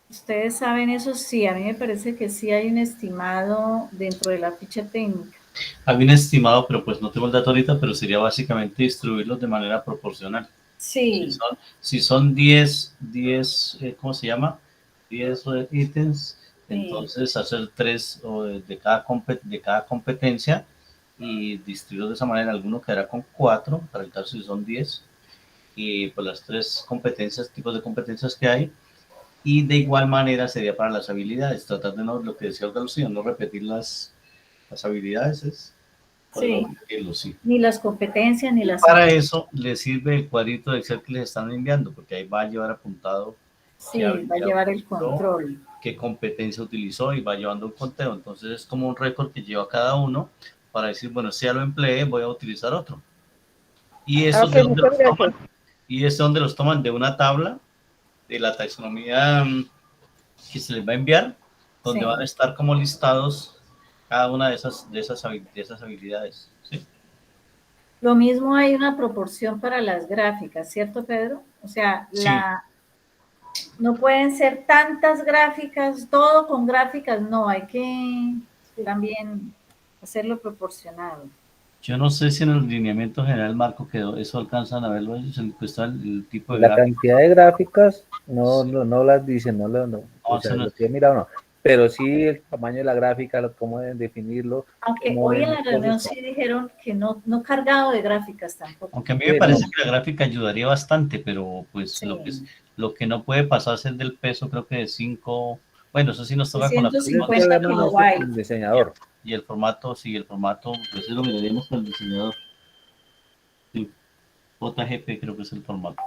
A: ¿Ustedes saben eso? Sí, a mí me parece que sí hay un estimado dentro de la ficha técnica.
C: Hay un estimado, pero pues no tengo el dato ahorita, pero sería básicamente distribuirlos de manera proporcional.
A: Sí.
C: Si son 10, ¿cómo se llama? 10 ítems,
A: Sí.
C: entonces hacer 3 de cada competencia y distribuirlos de esa manera. Alguno quedará con 4, para el caso si son 10, y pues las 3 competencias, tipos de competencias que hay. Y de igual manera sería para las habilidades, tratar de no, lo que decía Olga Lucía, no repetir las habilidades, es
A: Sí.
C: repetirlo, sí.
A: Ni las competencias, ni las...
C: Para eso le sirve el cuadrito de Excel que les están enviando, porque ahí va a llevar apuntado.
A: Sí, va a llevar el control.
C: Qué competencia utilizó y va llevando un conteo. Entonces es como un récord que lleva cada uno para decir, bueno, si ya lo empleé, voy a utilizar otro. Y eso de donde los toman, y es donde los toman de una tabla de la taxonomía que se les va a enviar, donde van a estar como listados cada una de esas habilidades. ¿Sí?
A: Lo mismo hay una proporción para las gráficas, ¿cierto, Pedro? O sea,
C: Sí.
A: No pueden ser tantas gráficas, todo con gráficas, no, hay que también hacerlo proporcionado.
C: Yo no sé si en el lineamiento general, Marco, quedó, eso alcanzan a verlo ellos, el tipo de
I: la
C: gráfica.
I: cantidad de gráficas no,
C: Sí.
I: no las dicen, o sea, lo que he mirado no, pero sí el tamaño de la gráfica, cómo deben definirlo.
A: Aunque hoy en la reunión sí dijeron que no cargado de gráficas tampoco.
C: Aunque a mí me parece que la gráfica ayudaría bastante, pero pues
A: sí.
C: lo que no puede pasar es el del peso, creo que de 5, bueno, eso sí nos toca con la
A: 150 kilobytes.
I: El diseñador.
C: Y el formato, pues eso lo miraríamos con el diseñador. Sí. JGP creo que es el formato.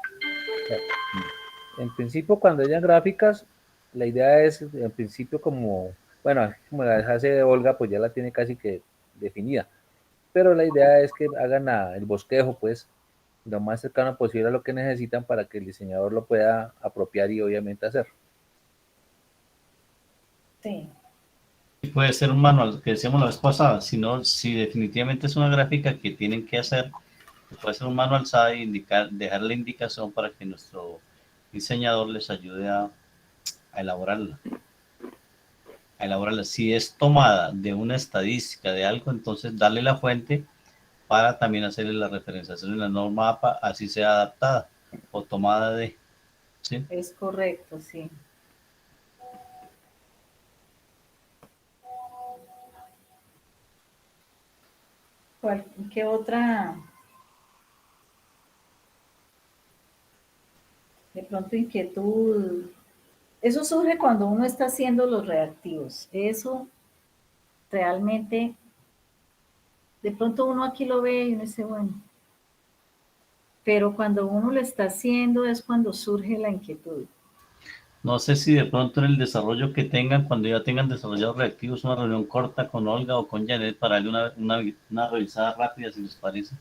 I: En principio, cuando hayan gráficas, la idea es, en principio, como la hace Olga, pues ya la tiene casi que definida. Pero la idea es que hagan el bosquejo, pues, lo más cercano posible a lo que necesitan para que el diseñador lo pueda apropiar y obviamente hacer.
A: Sí.
C: Puede ser un manual, que decíamos la vez pasada, si definitivamente es una gráfica que tienen que hacer, puede ser un manual SAD y dejar la indicación para que nuestro diseñador les ayude a elaborarla. Si es tomada de una estadística de algo, entonces darle la fuente para también hacerle la referenciación en la norma APA, así sea adaptada o tomada de. ¿Sí?
A: Es correcto, sí. ¿Qué otra? De pronto inquietud. Eso surge cuando uno está haciendo los reactivos. Eso realmente, de pronto uno aquí lo ve y uno dice, bueno, pero cuando uno lo está haciendo es cuando surge la inquietud.
C: No sé si de pronto en el desarrollo que tengan, cuando ya tengan desarrollados reactivos, una reunión corta con Olga o con Janet para darle una revisada rápida, si les parece,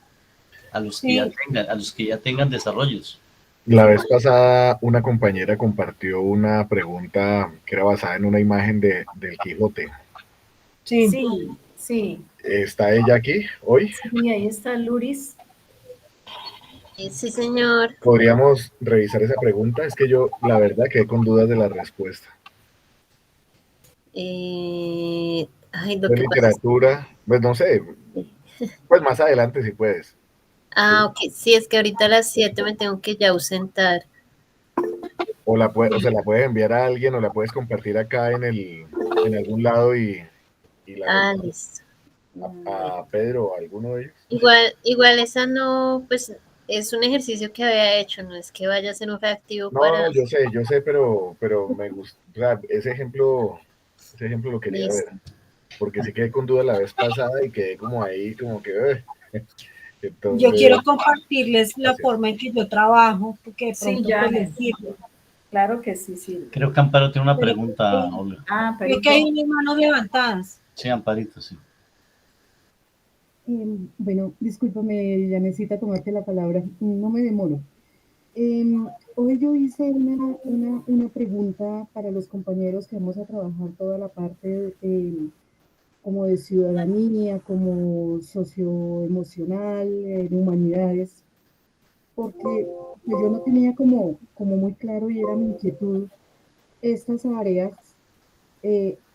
C: a los que ya tengan desarrollos.
H: La vez pasada una compañera compartió una pregunta que era basada en una imagen del Quijote.
A: Sí.
H: ¿Está ella aquí hoy?
A: Sí, ahí está Luris.
B: Sí, señor.
H: ¿Podríamos revisar esa pregunta? Es que yo, la verdad, quedé con dudas de la respuesta.
B: De
H: literatura, pues no sé, pues más adelante si puedes.
B: Ok, sí, es que ahorita a las 7 me tengo que ya ausentar.
H: O se la puedes enviar a alguien o la puedes compartir acá en algún lado y
B: listo.
H: a Pedro o a alguno de ellos.
B: Igual esa no, pues es un ejercicio que había hecho, no es que vaya a ser un reactivo para...
H: No, yo sé, pero me gusta, o sea, ese ejemplo lo quería ver,
B: Listo.
H: porque sí quedé con duda la vez pasada y quedé como ahí, como que,
E: Yo
H: entonces,
E: quiero compartirles la
H: gracias.
E: forma en que yo trabajo, porque de
A: Sí,
E: pronto pues les
A: Janet,
E: sirve.
A: claro que sí, sí.
C: Creo que Amparo tiene una
E: Pero
C: pregunta, Olga.
E: creo que hay unas manos levantadas.
C: Sí, Amparito, sí.
J: Bueno, discúlpame, ya necesita tomarte la palabra, no me demoro. Hoy yo hice una pregunta para los compañeros que vamos a trabajar toda la parte como de ciudadanía, como socioemocional, en humanidades, porque pues, yo no tenía como muy claro y era mi inquietud estas áreas,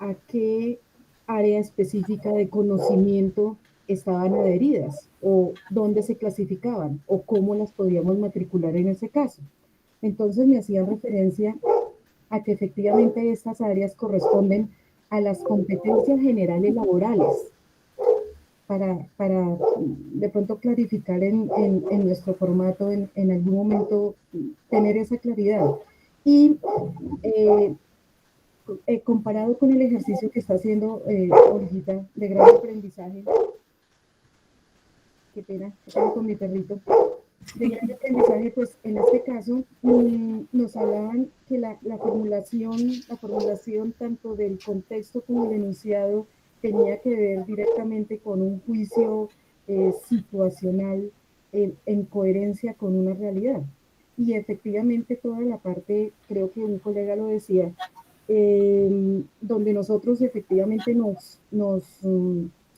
J: a qué área específica de conocimiento estaban adheridas o dónde se clasificaban o cómo las podíamos matricular en ese caso. Entonces me hacían referencia a que efectivamente estas áreas corresponden a las competencias generales laborales para de pronto clarificar en nuestro formato, en algún momento tener esa claridad. Y eh, comparado con el ejercicio que está haciendo Olguita de gran aprendizaje, qué pena con mi perrito, de gran aprendizaje, pues en este caso nos hablaban que la formulación tanto del contexto como el enunciado tenía que ver directamente con un juicio situacional en coherencia con una realidad. Y efectivamente toda la parte, creo que un colega lo decía, donde nosotros efectivamente nos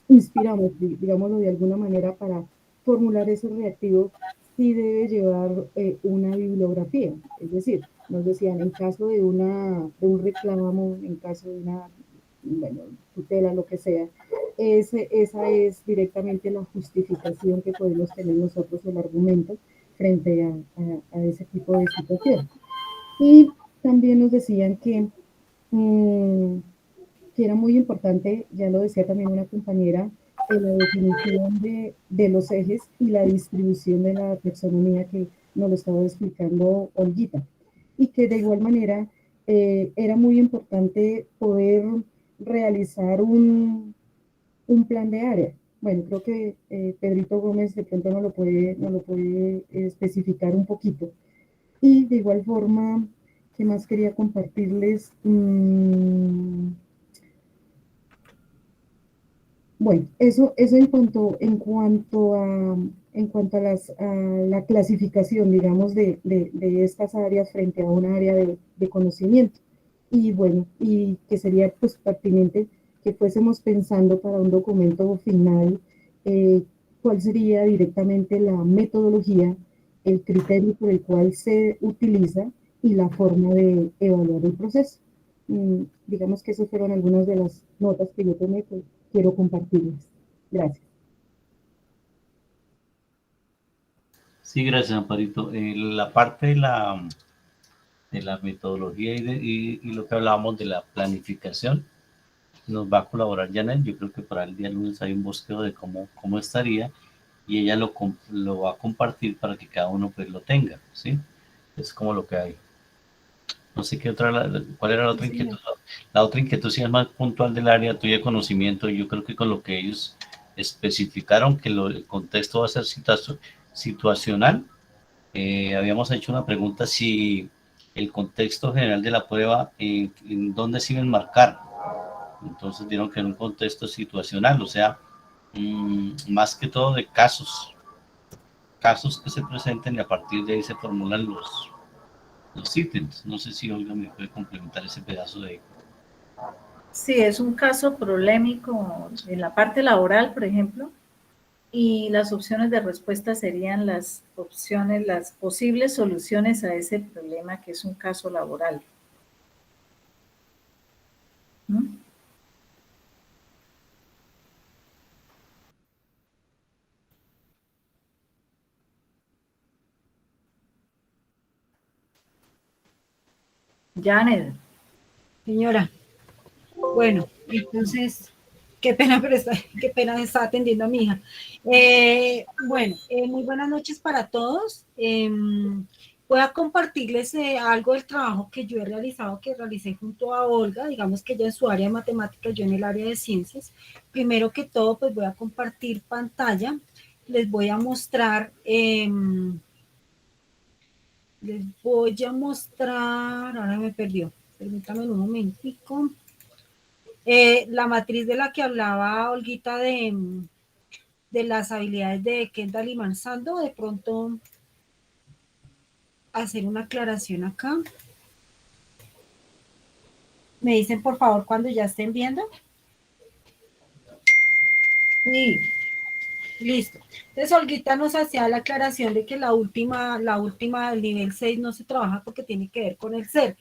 J: inspiramos, digámoslo de alguna manera, para formular ese reactivo, sí debe llevar una bibliografía. Es decir, nos decían, en caso de un reclamo, en caso de una bueno, tutela, lo que sea, esa es directamente la justificación que podemos tener nosotros, el argumento, frente a ese tipo de situación. Y también nos decían mm, que era muy importante, ya lo decía también una compañera, en la definición de los ejes y la distribución de la taxonomía que nos lo estaba explicando Olguita. Y que de igual manera era muy importante poder realizar un plan de área. Bueno, creo que Pedrito Gómez de pronto no lo puede especificar un poquito. Y de igual forma, ¿qué más quería compartirles? Bueno, eso en cuanto a la clasificación, digamos, de estas áreas frente a un área de conocimiento. Y bueno, y que sería pues pertinente que fuésemos pensando para un documento final cuál sería directamente la metodología, el criterio por el cual se utiliza y la forma de evaluar el proceso. Digamos que esas fueron algunas de las notas que yo tomé que quiero compartirles. Gracias.
C: Sí, gracias, Amparito. La parte de la metodología y lo que hablábamos de la planificación, nos va a colaborar Janet. Yo creo que para el día lunes hay un bosqueo de cómo estaría y ella lo va a compartir para que cada uno pues lo tenga, ¿sí? Es como lo que hay. No sé qué otra, cuál era la otra inquietud. La otra inquietud sí es más puntual del área tuya de conocimiento. Y yo creo que con lo que ellos especificaron que el contexto va a ser situacional, habíamos hecho una pregunta si el contexto general de la prueba, en dónde se iba a enmarcar. Entonces dieron que en un contexto situacional, o sea, más que todo de casos que se presenten y a partir de ahí se formulan los ítems. No sé si Olga me puede complementar ese pedazo de...
A: Sí, es un caso problemático en la parte laboral, por ejemplo, y las opciones de respuesta serían las posibles soluciones a ese problema que es un caso laboral. ¿Mm? Janet.
E: Señora, bueno, entonces, Qué pena, pero qué pena, está atendiendo a mi hija. Muy buenas noches para todos. Voy a compartirles algo del trabajo que yo he realizado, que realicé junto a Olga, digamos que ella en su área de matemáticas, yo en el área de ciencias. Primero que todo, pues voy a compartir pantalla. Les voy a mostrar, ahora me perdió, permítame un momentico. La matriz de la que hablaba Olguita de las habilidades de Kendall y Mansando, de pronto hacer una aclaración acá. Me dicen por favor cuando ya estén viendo. Sí, listo. Entonces Olguita nos hacía la aclaración de que la última del nivel 6 no se trabaja porque tiene que ver con el ser.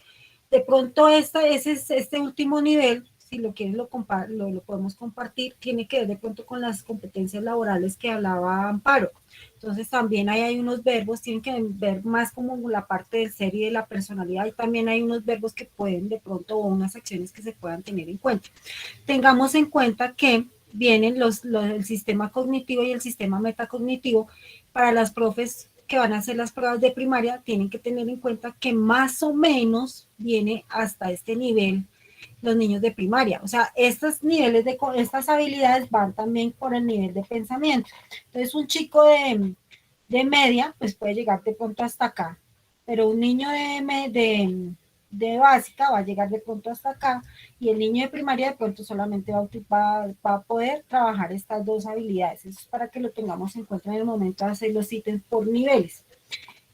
E: De pronto este último nivel, si lo quieren lo podemos compartir, tiene que ver de pronto con las competencias laborales que hablaba Amparo. Entonces también hay unos verbos, tienen que ver más como la parte del ser y de la personalidad, y también hay unos verbos que pueden de pronto, o unas acciones que se puedan tener en cuenta. Tengamos en cuenta que vienen el sistema cognitivo y el sistema metacognitivo. Para las profes que van a hacer las pruebas de primaria, tienen que tener en cuenta que más o menos viene hasta este nivel los niños de primaria. O sea, estos niveles estas habilidades van también por el nivel de pensamiento. Entonces, un chico de media, pues puede llegar de pronto hasta acá, pero un niño de básica va a llegar de pronto hasta acá, y el niño de primaria de pronto solamente va a poder trabajar estas dos habilidades. Eso es para que lo tengamos en cuenta en el momento de hacer los ítems por niveles.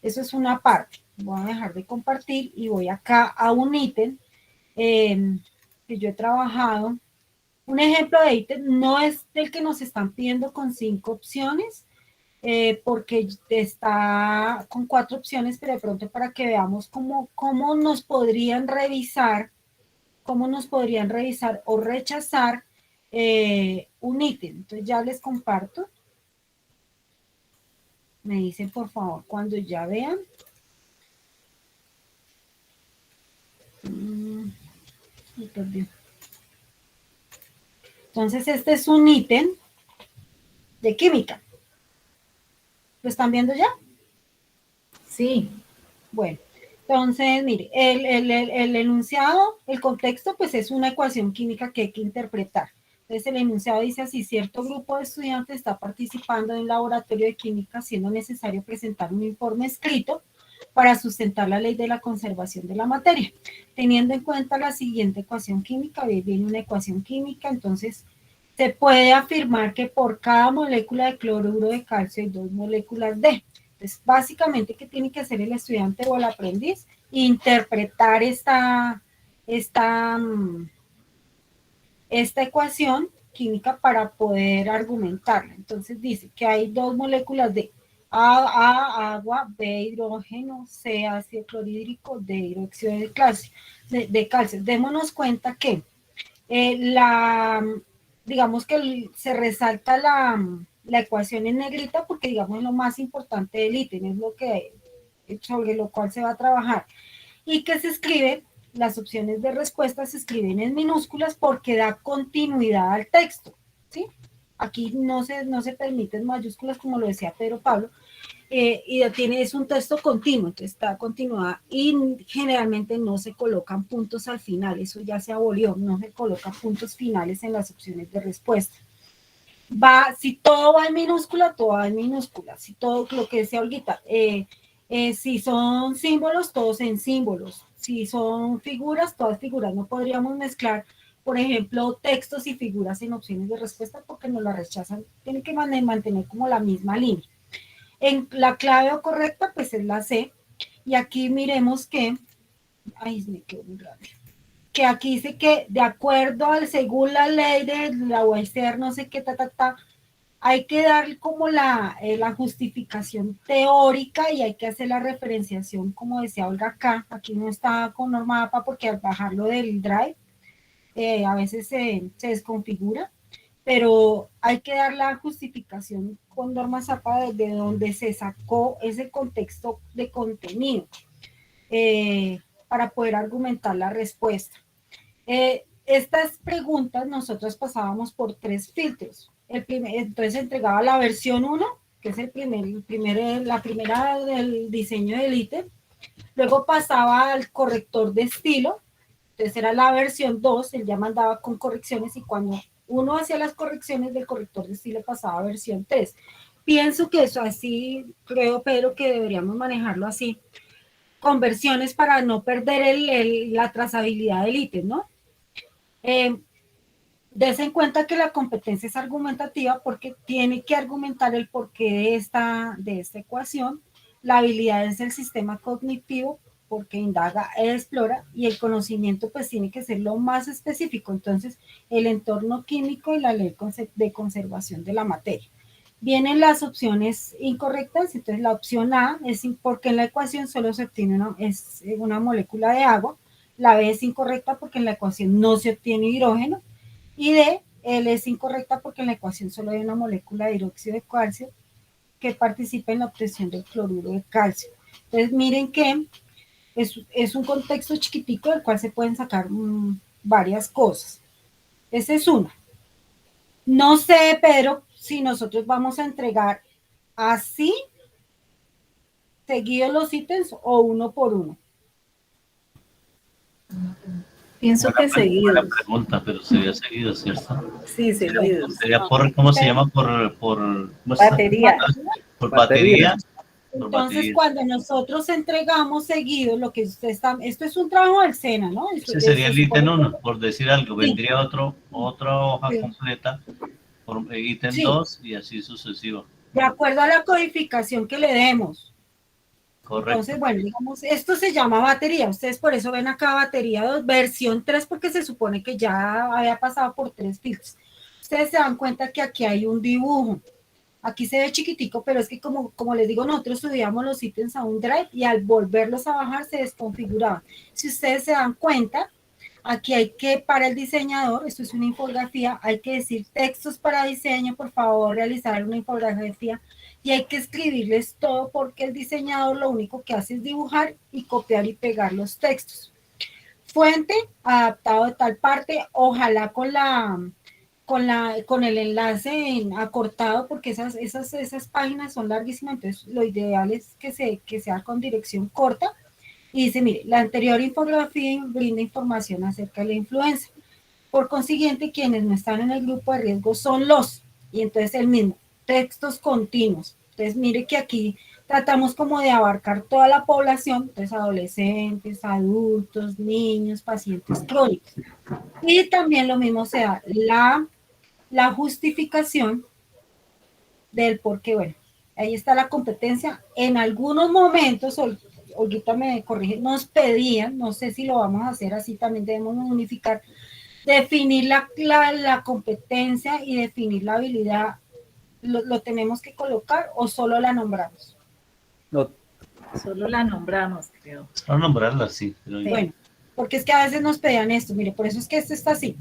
E: Eso es una parte. Voy a dejar de compartir y voy acá a un ítem que yo he trabajado. Un ejemplo de ítem no es del que nos están pidiendo con 5 opciones, porque está con 4 opciones, pero de pronto para que veamos cómo nos podrían revisar o rechazar un ítem. Entonces ya les comparto. Me dicen por favor cuando ya vean. Me perdió. Entonces este es un ítem de química. ¿Lo están viendo ya?
A: Sí.
E: Bueno, entonces, mire, el enunciado, el contexto, pues es una ecuación química que hay que interpretar. Entonces, el enunciado dice así: cierto grupo de estudiantes está participando en un laboratorio de química, siendo necesario presentar un informe escrito para sustentar la ley de la conservación de la materia. Teniendo en cuenta la siguiente ecuación química, viene una ecuación química, entonces se puede afirmar que por cada molécula de cloruro de calcio hay 2 moléculas de. Entonces, básicamente, ¿qué tiene que hacer el estudiante o el aprendiz? Interpretar esta ecuación química para poder argumentarla. Entonces, dice que hay 2 moléculas de A, agua, B, hidrógeno, C, ácido clorhídrico, D, hidróxido de calcio. Démonos cuenta que digamos que se resalta la ecuación en negrita porque, digamos, es lo más importante del ítem, es lo que sobre lo cual se va a trabajar, y que se escribe, las opciones de respuesta se escriben en minúsculas porque da continuidad al texto, ¿sí? Aquí no se permiten mayúsculas, como lo decía Pedro Pablo, y es un texto continuo, entonces está continuada, y generalmente no se colocan puntos al final, eso ya se abolió, no se colocan puntos finales en las opciones de respuesta. Si todo va en minúscula, todo va en minúscula. Si todo lo que decía Olguita, si son símbolos, todos en símbolos. Si son figuras, todas figuras. No podríamos mezclar, por ejemplo, textos y figuras en opciones de respuesta porque nos la rechazan. Tienen que mantener como la misma línea. En la clave correcta, pues es la C. Y aquí miremos que, ay, me quedó muy grande, que aquí dice que de acuerdo según la ley de la OECR, no sé qué, hay que dar como la justificación teórica y hay que hacer la referenciación, como decía Olga acá. Aquí no está con norma APA porque al bajarlo del drive a veces se desconfigura, pero hay que dar la justificación con norma APA de donde se sacó ese contexto de contenido para poder argumentar la respuesta. estas preguntas nosotros pasábamos por 3 filtros. Entonces entregaba la versión 1, que es la primera del diseño de ítem. Luego pasaba al corrector de estilo. Entonces era la versión 2, él ya mandaba con correcciones y cuando uno hacía las correcciones del corrector de estilo pasaba a versión 3. Pienso que eso así, creo, Pedro, que deberíamos manejarlo así, con versiones para no perder la trazabilidad del ítem, ¿no? Des en cuenta que la competencia es argumentativa porque tiene que argumentar el porqué de esta ecuación. La habilidad es el sistema cognitivo porque indaga e explora y el conocimiento pues tiene que ser lo más específico. Entonces, el entorno químico y la ley de conservación de la materia. Vienen las opciones incorrectas, entonces la opción A es porque en la ecuación solo se obtiene una molécula de agua, la B es incorrecta porque en la ecuación no se obtiene hidrógeno, y D, L es incorrecta porque en la ecuación solo hay una molécula de hidróxido de calcio que participa en la obtención del cloruro de calcio. Entonces miren que es un contexto chiquitico del cual se pueden sacar varias cosas. Esa es una. No sé, Pedro, si nosotros vamos a entregar así, seguidos los ítems o uno por uno.
A: Pienso que seguidos.
C: Buena pregunta, pero sería seguido, ¿cierto?
A: Sí, seguidos.
C: Sería por, ¿cómo se llama? Por
A: Batería.
C: Por batería.
E: Entonces, cuando nosotros entregamos seguido, lo que usted está, esto es un trabajo del SENA, ¿no?
C: Ese sería el ítem 1, por decir algo,
E: Sí.
C: vendría otra hoja
E: Sí.
C: completa, por ítem
E: Sí.
C: 2 y así sucesivo.
E: De acuerdo a la codificación que le demos.
C: Correcto.
E: Entonces, bueno, digamos, esto se llama batería. Ustedes por eso ven acá batería 2, versión 3, porque se supone que ya había pasado por 3 filtros. Ustedes se dan cuenta que aquí hay un dibujo. Aquí se ve chiquitico, pero es que como les digo, nosotros subíamos los ítems a un drive y al volverlos a bajar se desconfiguraban. Si ustedes se dan cuenta, aquí hay que, para el diseñador, esto es una infografía, hay que decir textos para diseño, por favor, realizar una infografía y hay que escribirles todo porque el diseñador lo único que hace es dibujar y copiar y pegar los textos. Fuente, adaptado de tal parte, ojalá con el enlace acortado, porque esas páginas son larguísimas, entonces lo ideal es que sea con dirección corta. Y dice, mire, la anterior infografía brinda información acerca de la influenza. Por consiguiente, quienes no están en el grupo de riesgo son y entonces el mismo, textos continuos. Entonces, mire que aquí tratamos como de abarcar toda la población, entonces adolescentes, adultos, niños, pacientes crónicos. Y también lo mismo se da la justificación del por qué, bueno, ahí está la competencia. En algunos momentos, Olguita me corrige, nos pedían, no sé si lo vamos a hacer así, también debemos unificar, definir la competencia y definir la habilidad. ¿Lo tenemos que colocar o solo la nombramos?
I: No,
A: Solo la nombramos, creo.
C: Solo nombrarla, sí. Pero
E: Bueno, porque es que a veces nos pedían esto, mire, por eso es que esto está así.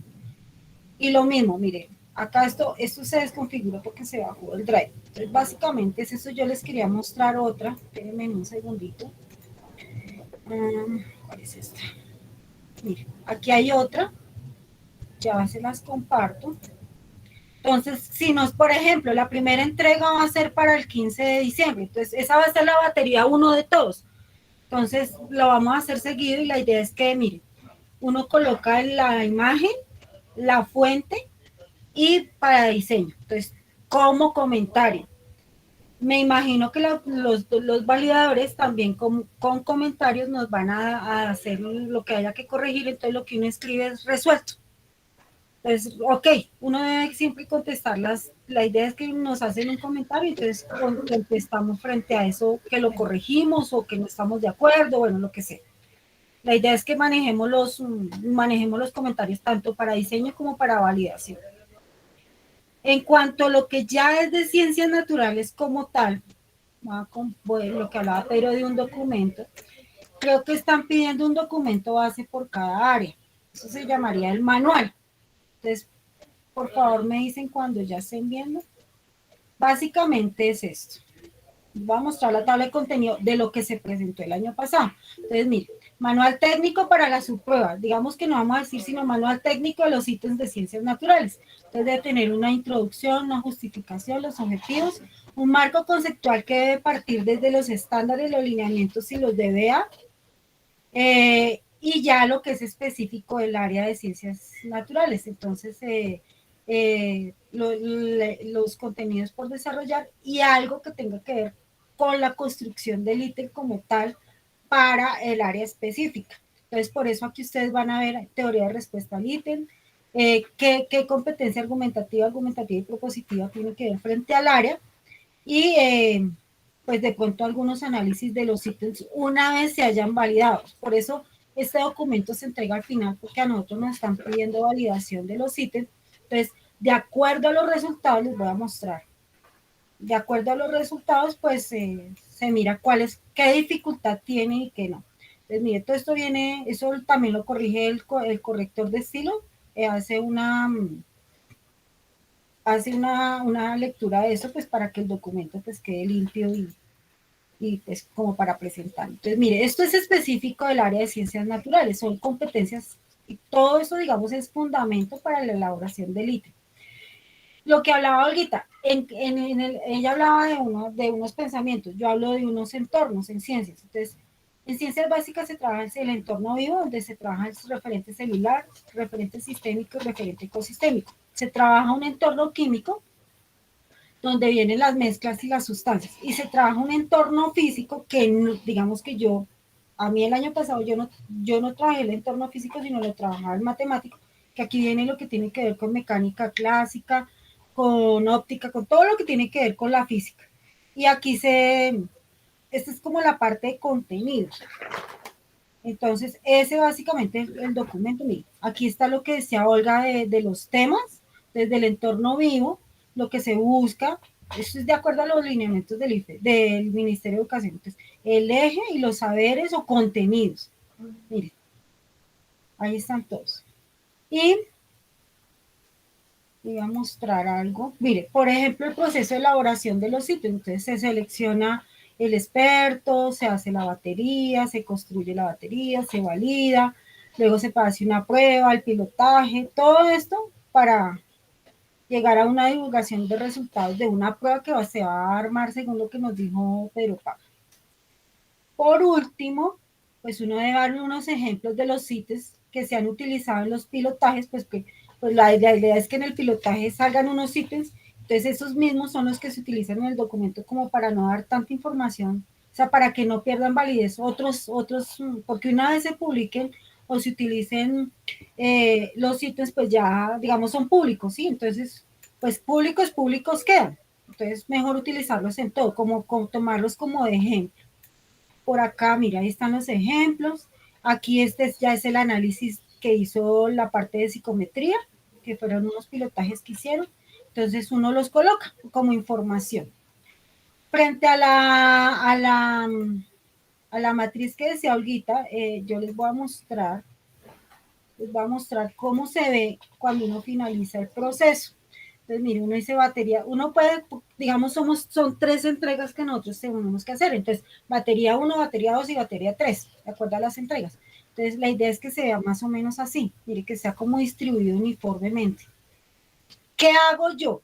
E: Y lo mismo, mire, acá esto se desconfigura porque se bajó el drive. Entonces, básicamente es eso. Yo les quería mostrar otra. Espérenme un segundito. ¿Cuál es esta? Mire, aquí hay otra. Ya se las comparto. Entonces, si nos, por ejemplo, la primera entrega va a ser para el 15 de diciembre. Entonces, esa va a ser la batería 1 de todos. Entonces, lo vamos a hacer seguido y la idea es que, mire, uno coloca la imagen, la fuente y para diseño. Entonces, como comentario. Me imagino que los validadores también con comentarios nos van a hacer lo que haya que corregir, entonces lo que uno escribe es resuelto. Entonces, ok, uno debe siempre contestar la idea es que nos hacen un comentario, entonces contestamos frente a eso que lo corregimos o que no estamos de acuerdo, bueno, lo que sea. La idea es que manejemos los comentarios tanto para diseño como para validación. En cuanto a lo que ya es de ciencias naturales como tal, lo que hablaba Pedro de un documento, creo que están pidiendo un documento base por cada área. Eso se llamaría el manual. Entonces, por favor, me dicen cuando ya estén viendo. Básicamente es esto. Voy a mostrar la tabla de contenido de lo que se presentó el año pasado. Entonces, miren, Manual técnico para la subprueba. Digamos que no vamos a decir sino manual técnico de los ítems de ciencias naturales. Entonces debe tener una introducción, una justificación, los objetivos, un marco conceptual que debe partir desde los estándares, los lineamientos y los DBA, y ya lo que es específico del área de ciencias naturales. Entonces, los contenidos por desarrollar y algo que tenga que ver con la construcción del ítem como tal para el área específica. Entonces, por eso aquí ustedes van a ver teoría de respuesta al ítem, qué competencia argumentativa y propositiva tiene que ver frente al área, y pues de pronto algunos análisis de los ítems una vez se hayan validado. Por eso este documento se entrega al final, porque a nosotros nos están pidiendo validación de los ítems. Entonces, de acuerdo a los resultados, les voy a mostrar. De acuerdo a los resultados, pues se mira qué dificultad tiene y qué no. Entonces, mire, todo esto viene, eso también lo corrige el corrector de estilo, hace una lectura de eso, pues para que el documento pues quede limpio y pues como para presentar. Entonces, mire, esto es específico del área de ciencias naturales, son competencias, y todo eso, digamos, es fundamento para la elaboración del ítem. Lo que hablaba Olguita, ella hablaba de unos pensamientos, yo hablo de unos entornos en ciencias. Entonces, en ciencias básicas se trabaja el entorno vivo, donde se trabaja el referente celular, referente sistémico y referente ecosistémico. Se trabaja un entorno químico, donde vienen las mezclas y las sustancias, y se trabaja un entorno físico que, digamos que a mí el año pasado yo no trabajé el entorno físico, sino lo trabajaba el matemático, que aquí viene lo que tiene que ver con mecánica clásica, con óptica, con todo lo que tiene que ver con la física. Y aquí esta es como la parte de contenidos. Entonces, ese básicamente es el documento. Mire, aquí está lo que decía Olga de los temas, desde el entorno vivo, lo que se busca, esto es de acuerdo a los lineamientos del IFE, del Ministerio de Educación. Entonces, el eje y los saberes o contenidos. Mire, ahí están todos. Y voy a mostrar algo. Mire, por ejemplo, el proceso de elaboración de los ítems. Entonces, se selecciona el experto, se hace la batería, se construye la batería, se valida, luego se hace una prueba, el pilotaje, todo esto para llegar a una divulgación de resultados de una prueba que se va a armar según lo que nos dijo Pedro Pablo. Por último, pues uno debe dar unos ejemplos de los ítems que se han utilizado en los pilotajes, pues la idea es que en el pilotaje salgan unos ítems. Entonces esos mismos son los que se utilizan en el documento como para no dar tanta información, o sea, para que no pierdan validez otros, porque una vez se publiquen o se utilicen los ítems, pues ya, digamos, son públicos, ¿sí? Entonces, pues públicos quedan. Entonces, mejor utilizarlos en todo, como tomarlos como de ejemplo. Por acá, mira, ahí están los ejemplos. Aquí ya es el análisis que hizo la parte de psicometría, que fueron unos pilotajes que hicieron. Entonces uno los coloca como información. Frente a la matriz que decía Olguita, yo les voy a mostrar cómo se ve cuando uno finaliza el proceso. Entonces, mire, uno dice batería, uno puede, digamos, son 3 entregas que nosotros tenemos que hacer. Entonces, batería 1, batería 2 y batería 3, de acuerdo a las entregas. Entonces, la idea es que se vea más o menos así, mire, que sea como distribuido uniformemente. ¿Qué hago yo?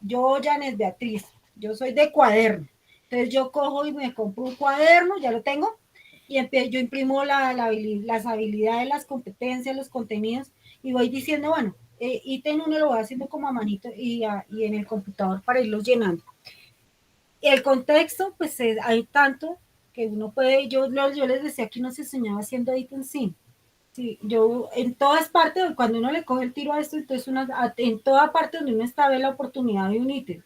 E: Yo, Janet Beatriz, yo soy de cuaderno. Entonces, yo cojo y me compro un cuaderno, ya lo tengo, y yo imprimo las habilidades, las competencias, los contenidos, y voy diciendo, bueno, ítem uno lo voy haciendo como a manito y en el computador para irlos llenando. El contexto, pues hay tanto que uno puede, yo les decía que uno se soñaba haciendo ítem, sí. Sí, yo en todas partes, cuando uno le coge el tiro a esto, entonces en toda parte donde uno está ve la oportunidad de un ítem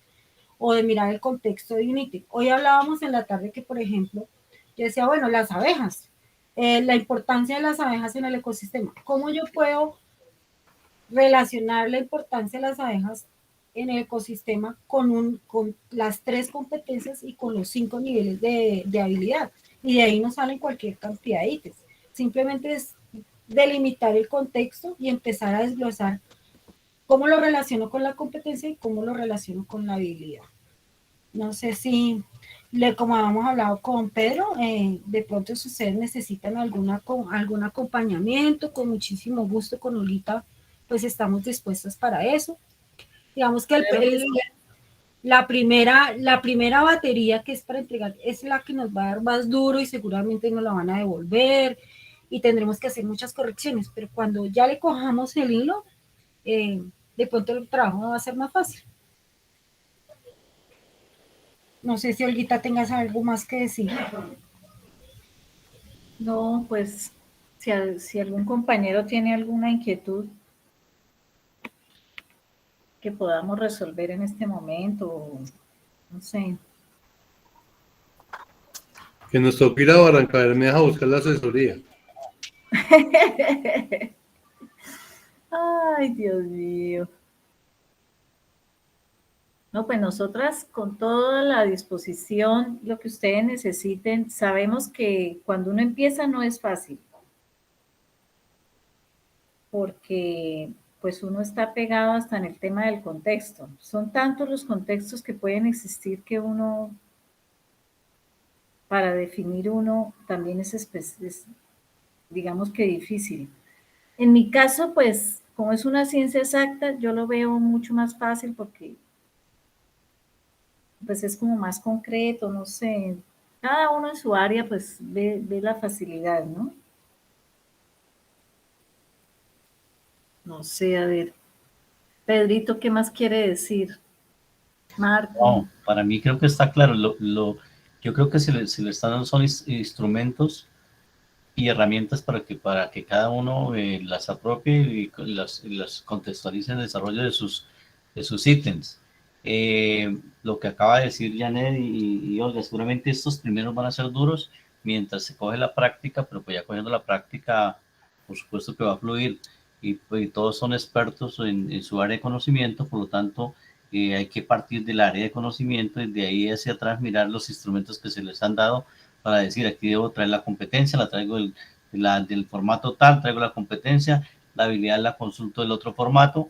E: o de mirar el contexto de un ítem. Hoy hablábamos en la tarde que, por ejemplo, yo decía, bueno, las abejas, la importancia de las abejas en el ecosistema. ¿Cómo yo puedo relacionar la importancia de las abejas en el ecosistema con las 3 competencias y con los 5 niveles de habilidad? Y de ahí nos salen cualquier cantidad de ítems. Simplemente es delimitar el contexto y empezar a desglosar cómo lo relaciono con la competencia y cómo lo relaciono con la habilidad. No sé si como habíamos hablado con Pedro, de pronto si ustedes necesitan algún acompañamiento, con muchísimo gusto con Olita, pues estamos dispuestas para eso. Digamos que
A: Claro que sí.
E: la primera batería que es para entregar es la que nos va a dar más duro y seguramente nos la van a devolver y tendremos que hacer muchas correcciones, pero cuando ya le cojamos el hilo, de pronto el trabajo va a ser más fácil. No sé si Olguita tengas algo más que decir.
A: No, pues si algún compañero tiene alguna inquietud que podamos resolver en este momento, no sé.
K: Que nos toque ir a Barrancabermeja a buscar la asesoría.
A: Ay, Dios mío. No, pues nosotras con toda la disposición, lo que ustedes necesiten, sabemos que cuando uno empieza no es fácil, porque pues uno está pegado hasta en el tema del contexto. Son tantos los contextos que pueden existir que uno, para definir uno, también es digamos que difícil. En mi caso, pues, como es una ciencia exacta, yo lo veo mucho más fácil porque pues es como más concreto, no sé. Cada uno en su área, pues ve la facilidad, ¿no? No sé, a ver. Pedrito, ¿qué más quiere decir? Marco.
C: No, para mí creo que está claro. Yo creo que se le están dando son instrumentos y herramientas para que cada uno las apropie y las contextualice en el desarrollo de sus ítems. Lo que acaba de decir Janet y Olga, seguramente estos primeros van a ser duros mientras se coge la práctica, pero pues ya cogiendo la práctica, por supuesto que va a fluir y pues, todos son expertos en su área de conocimiento, por lo tanto hay que partir del área de conocimiento y de ahí hacia atrás mirar los instrumentos que se les han dado para decir, aquí debo traer la competencia, la traigo del formato tal, traigo la competencia, la habilidad la consulto del otro formato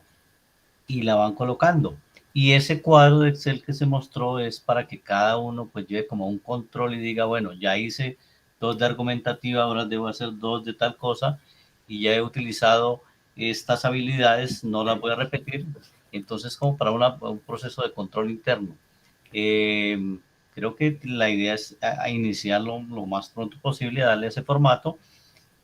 C: y la van colocando. Y ese cuadro de Excel que se mostró es para que cada uno pues lleve como un control y diga, bueno, ya hice 2 de argumentativa, ahora debo hacer 2 de tal cosa y ya he utilizado estas habilidades, no las voy a repetir. Entonces, como para un proceso de control interno. Creo que la idea es a iniciarlo lo más pronto posible, darle ese formato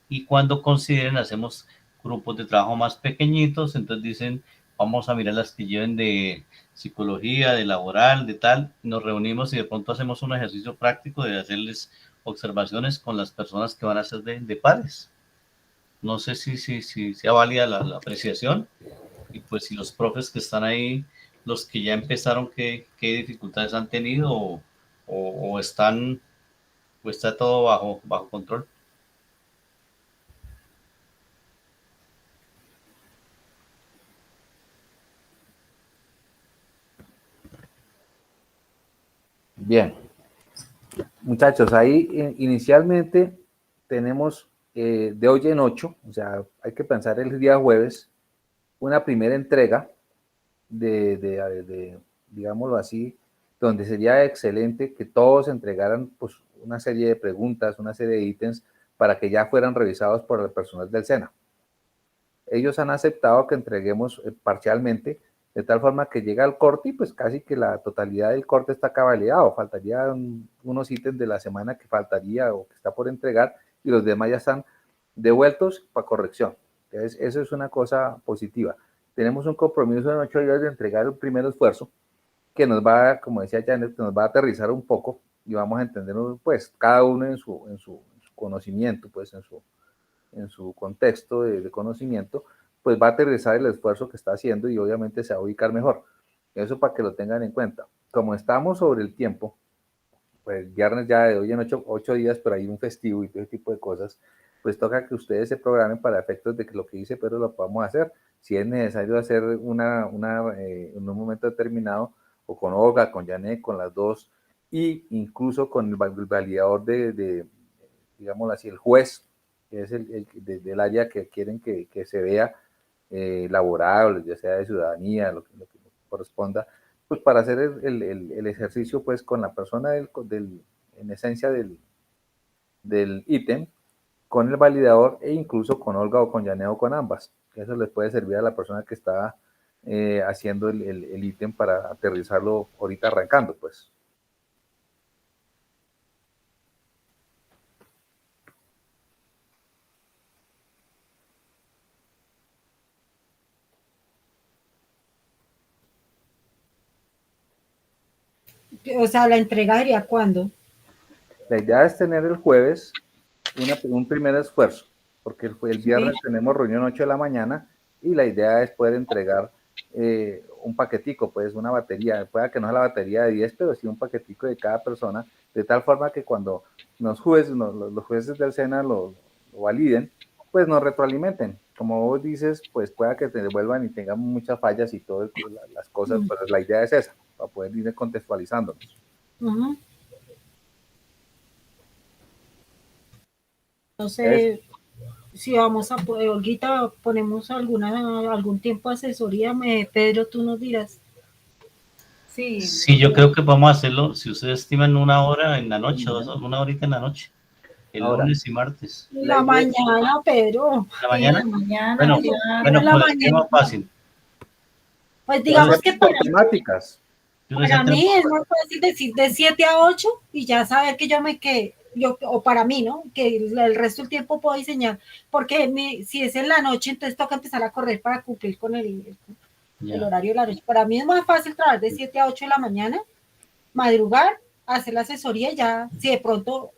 C: y cuando consideren hacemos grupos de trabajo más pequeñitos, entonces dicen, vamos a mirar las que lleven de psicología, de laboral, de tal, nos reunimos y de pronto hacemos un ejercicio práctico de hacerles observaciones con las personas que van a ser de pares. No sé si sea válida la apreciación y pues si los profes que están ahí, los que ya empezaron, qué dificultades han tenido o están o está todo bajo control.
I: Bien, muchachos, ahí inicialmente tenemos de hoy en 8, o sea, hay que pensar el día jueves, una primera entrega digámoslo así, donde sería excelente que todos entregaran pues, una serie de preguntas, una serie de ítems para que ya fueran revisados por el personal del SENA. Ellos han aceptado que entreguemos parcialmente, de tal forma que llega el corte y pues casi que la totalidad del corte está cabalidado. Faltarían unos ítems de la semana que faltaría o que está por entregar y los demás ya están devueltos para corrección. Entonces, eso es una cosa positiva. Tenemos un compromiso en 8 días de entregar el primer esfuerzo que nos va, como decía Janet, nos va a aterrizar un poco y vamos a entender, pues, cada uno en su conocimiento, pues, en su contexto de conocimiento, pues va a aterrizar el esfuerzo que está haciendo y obviamente se va a ubicar mejor. Eso para que lo tengan en cuenta. Como estamos sobre el tiempo, pues viernes ya de hoy en 8 días, pero hay un festivo y todo ese tipo de cosas, pues toca que ustedes se programen para efectos de que lo que dice Pedro lo podamos hacer. Si es necesario hacer en un momento determinado, o con Olga, con Janet, con las dos, y incluso con el validador digámoslo así, el juez, que es del área que quieren que se vea laboral, ya sea de ciudadanía, lo que corresponda, pues para hacer el ejercicio pues con la persona en esencia del ítem, con el validador e incluso con Olga o con Janet o con ambas. Eso les puede servir a la persona que está haciendo el ítem para aterrizarlo ahorita arrancando, pues.
E: O sea, la entrega sería cuándo.
I: La idea es tener el jueves un primer esfuerzo, porque el viernes tenemos reunión 8 de la mañana y la idea es poder entregar un paquetico, pues una batería, pueda que no sea la batería de 10, pero sí un paquetico de cada persona, de tal forma que cuando los jueces del SENA lo validen, pues nos retroalimenten. Como vos dices, pues pueda que te devuelvan y tengamos muchas fallas y todas las cosas, pero la idea es esa, para poder ir contextualizándonos.
E: No sé si vamos a poder, Olguita, ponemos algún tiempo de asesoría, Pedro, tú nos dirás.
C: Sí, yo creo que vamos a hacerlo, si ustedes estiman una hora en la noche, una horita en la noche, el lunes y martes.
E: La mañana, Pedro.
C: La mañana.
A: Mañana,
C: bueno, pues es más fácil.
E: Pues digamos que para
I: temáticas.
E: Para mí es más fácil decir de 7 a 8 y ya saber que o para mí, ¿no? Que el resto del tiempo puedo diseñar, porque si es en la noche, entonces toca empezar a correr para cumplir con el horario de la noche. Para mí es más fácil trabajar de 7 a 8 de la mañana, madrugar, hacer la asesoría ya, si de pronto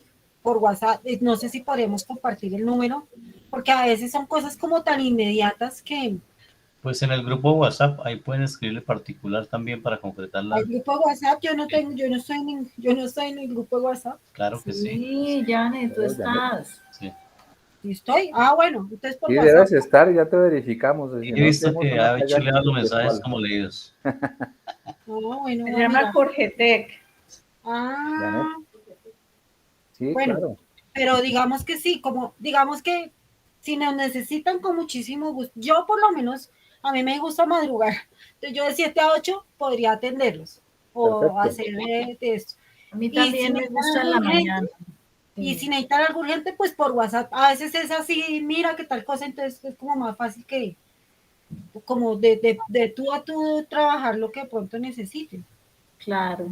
E: por WhatsApp, no sé si podremos compartir el número, porque a veces son cosas como tan inmediatas que...
C: Pues en el grupo WhatsApp, ahí pueden escribirle particular también para concretar la...
E: El grupo de WhatsApp, yo no estoy en el grupo de WhatsApp.
C: Claro que sí.
A: Sí, Janet, tú estás.
C: Sí.
E: ¿Estoy? Ah, bueno, entonces por
I: Sí,
E: WhatsApp.
I: debes estar, ya te verificamos.
C: He visto que ha hecho leer los mensajes como leídos.
E: Bueno,
A: se llama Corgetec.
E: Ah,
I: sí,
E: bueno,
I: claro.
E: pero digamos que sí, digamos que si nos necesitan con muchísimo gusto, yo por lo menos, a mí me gusta madrugar, entonces yo de 7 a 8 podría atenderlos o hacer de esto.
A: A mí también me gusta en la mañana.
E: Y si necesitan algo urgente, pues por WhatsApp, a veces es así, mira qué tal cosa, entonces es como más fácil que, como de tú a tú trabajar lo que de pronto necesiten.
A: Claro.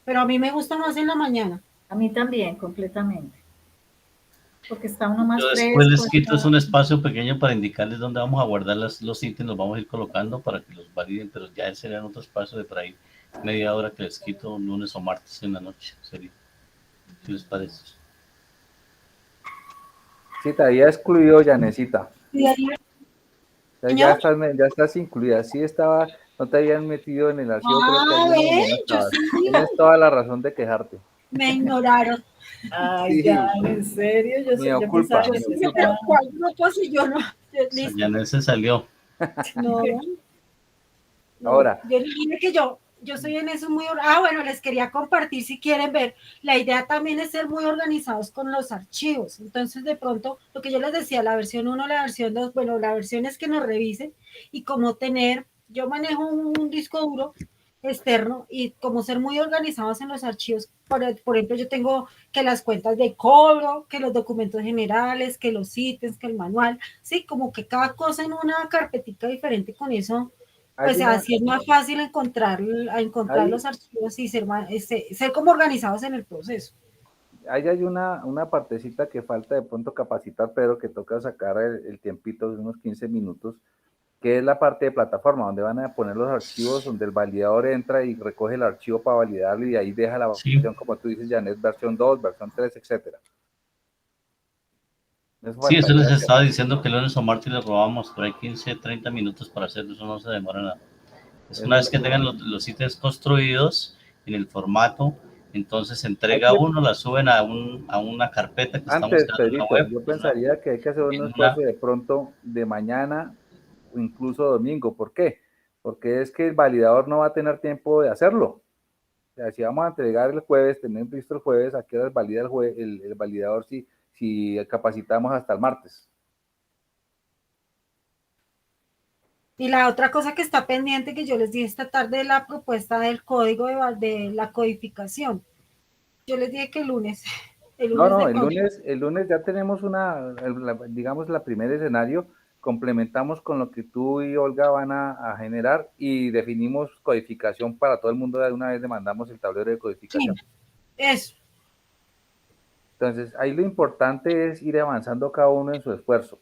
E: Pero a mí me gusta más en la mañana.
A: A mí también, completamente. Porque está uno más
C: Yo
A: fresco.
C: después les quito es un espacio pequeño para indicarles dónde vamos a guardar los ítems, los vamos a ir colocando para que los validen, pero ya serían otro espacio de por ahí media hora que les quito lunes o martes en la noche, sería. ¿Qué les parece?
I: Sí, te había excluido, Yanecita. Ya estás incluida. Sí estaba, no te habían metido en el archivo. Tienes toda la razón de quejarte.
E: Me ignoraron.
A: Ay, ya, en serio,
I: yo culpa.
E: ¿Cuál grupo si yo no?
C: Janet se salió.
E: No.
I: Ahora.
E: Yo dije que yo soy en eso muy... bueno, les quería compartir si quieren ver. La idea también es ser muy organizados con los archivos. Entonces, de pronto, lo que yo les decía, la versión 1, la versión 2, bueno, la versión es que nos revisen y cómo yo manejo un disco duro externo y como ser muy organizados en los archivos. Por ejemplo, yo tengo que las cuentas de cobro, que los documentos generales, que los ítems, que el manual, sí, como que cada cosa en una carpetita diferente. Con eso pues así es más fácil encontrar los archivos y ser como organizados en el proceso.
I: Ahí hay una partecita que falta de pronto capacitar, pero que toca sacar el tiempito de unos 15 minutos, que es la parte de plataforma, donde van a poner los archivos, donde el validador entra y recoge el archivo para validarlo y ahí deja la versión, como tú dices, Janet, versión 2, versión 3, etcétera.
C: Sí, eso les estaba diciendo que el lunes o martes les robamos por ahí 15, 30 minutos para hacerlo, eso no se demora nada. Es una vez que tengan los ítems construidos en el formato, entonces se entrega uno, la suben a una carpeta que estamos creando en la web.
I: Yo pensaría que hay que hacer un espacio de pronto de mañana o incluso domingo. ¿Por qué? Porque es que el validador no va a tener tiempo de hacerlo. O sea, si vamos a entregar el jueves, tener listo el jueves, ¿a qué hora valida el validador si capacitamos hasta el martes?
E: Y la otra cosa que está pendiente, que yo les dije esta tarde, es la propuesta del código de la codificación. Yo les dije que el lunes, el
I: No,
E: lunes
I: no,
E: de pronto.
I: el lunes ya tenemos digamos, la primer escenario, complementamos con lo que tú y Olga van a generar y definimos codificación para todo el mundo. De una vez le mandamos el tablero de codificación.
E: Sí, eso.
I: Entonces, ahí lo importante es ir avanzando cada uno en su esfuerzo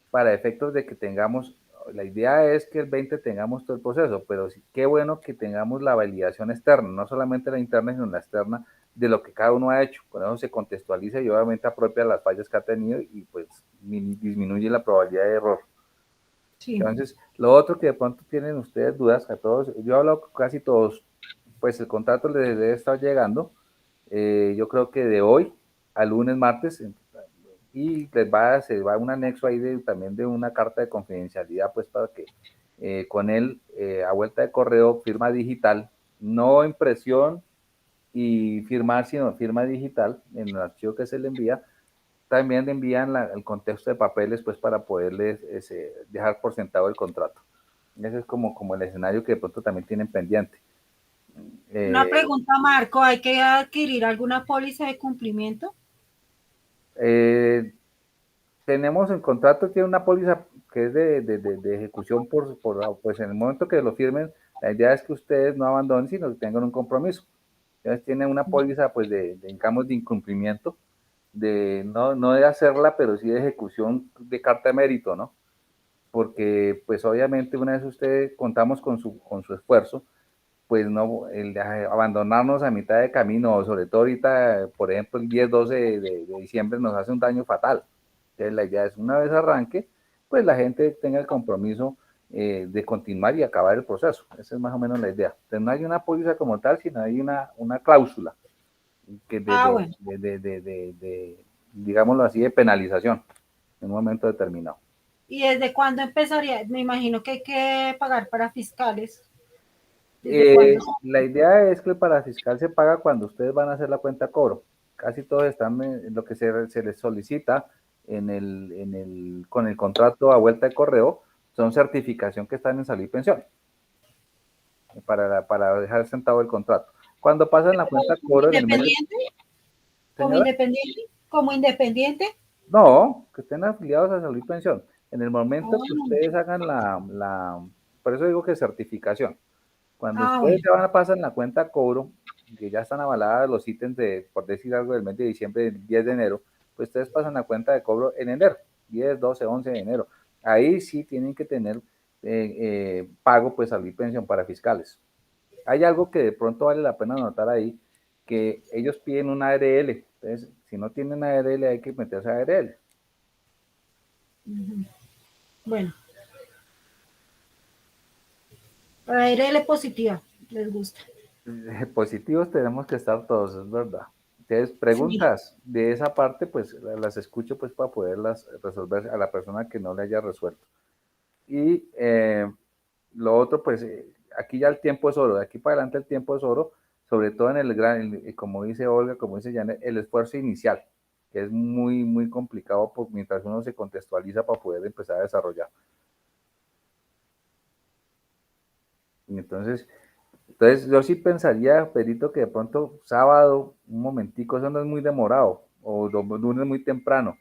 I: para efectos de que tengamos, la idea es que el 20 tengamos todo el proceso, pero sí, qué bueno que tengamos la validación externa, no solamente la interna, sino la externa de lo que cada uno ha hecho. Con eso se contextualiza y obviamente apropia las fallas que ha tenido y pues disminuye la probabilidad de error.
E: Sí.
I: Entonces, lo otro que de pronto tienen ustedes dudas, a todos, yo he hablado con casi todos, pues el contrato les debe estar llegando, yo creo que de hoy al lunes, martes, y se va un anexo ahí también de una carta de confidencialidad, pues para que con él, a vuelta de correo, firma digital, no impresión y firmar, sino firma digital en el archivo que se le envía. También le envían el contexto de papeles, pues para poderles dejar por sentado el contrato. Ese es como el escenario que de pronto también tienen pendiente.
E: Una pregunta, Marco, ¿hay que adquirir alguna póliza de cumplimiento?
I: Tenemos el contrato, tiene una póliza que es de ejecución pues en el momento que lo firmen, la idea es que ustedes no abandonen, sino que tengan un compromiso. Entonces tienen una póliza pues digamos, de incumplimiento, no de hacerla, pero sí de ejecución de carta de mérito, ¿no? Porque pues obviamente una vez ustedes contamos con su esfuerzo, pues no, el de abandonarnos a mitad de camino, o sobre todo ahorita, por ejemplo, el 10-12 de diciembre nos hace un daño fatal. Entonces la idea es, una vez arranque, pues la gente tenga el compromiso de continuar y acabar el proceso. Esa es más o menos la idea. Entonces no hay una póliza como tal, sino hay una cláusula que
E: Bueno.
I: digámoslo así, de penalización en un momento determinado.
E: ¿Y desde cuándo empezaría? Me imagino que hay que pagar para fiscales.
I: La idea es que para fiscal se paga cuando ustedes van a hacer la cuenta cobro. Casi todos están en lo que se les solicita con el contrato a vuelta de correo, son certificación que están en salud y pensión para dejar sentado el contrato. Cuando pasan la cuenta cobro en el mes
E: ¿Como independiente?
I: No, que estén afiliados a salud y pensión. En el momento que ustedes hagan por eso digo que certificación. Cuando ustedes se pasan la cuenta cobro, que ya están avaladas los ítems por decir algo, del mes de diciembre, del 10 de enero, pues ustedes pasan la cuenta de cobro en enero, 10, 12, 11 de enero. Ahí sí tienen que tener pago, pues, salud y pensión para fiscales. Hay algo que de pronto vale la pena anotar ahí, que ellos piden una ARL. Entonces, si no tienen ARL, hay que meterse a ARL.
E: Bueno. ARL positiva, les gusta.
I: Positivos tenemos que estar todos, es verdad. Entonces, preguntas de esa parte, pues las escucho pues para poderlas resolver a la persona que no le haya resuelto. Y lo otro, pues aquí ya el tiempo es oro, de aquí para adelante el tiempo es oro, sobre todo en como dice Olga, como dice Janet, el esfuerzo inicial, que es muy, muy complicado mientras uno se contextualiza para poder empezar a desarrollar. Entonces yo sí pensaría, Pedrito, que de pronto sábado, un momentico, eso no es muy demorado, o lunes muy temprano,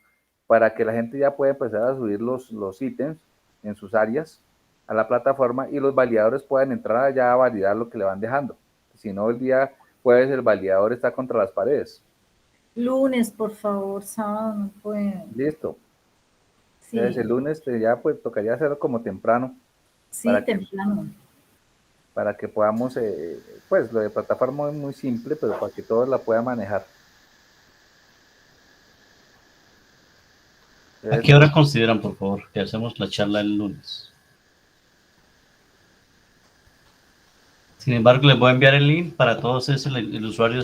I: para que la gente ya pueda empezar a subir los ítems en sus áreas a la plataforma y los validadores puedan entrar allá a validar lo que le van dejando. Si no, el día jueves el validador está contra las paredes.
A: Lunes, por favor, sábado no pueden.
I: Listo.
A: Sí.
I: Entonces el lunes ya pues tocaría hacerlo como temprano.
A: Sí, temprano.
I: Para que podamos, pues lo de plataforma es muy simple, pero para que todos la puedan manejar.
C: ¿A qué hora consideran, por favor, que hacemos la charla el lunes? Sin embargo, les voy a enviar el link para todos el usuario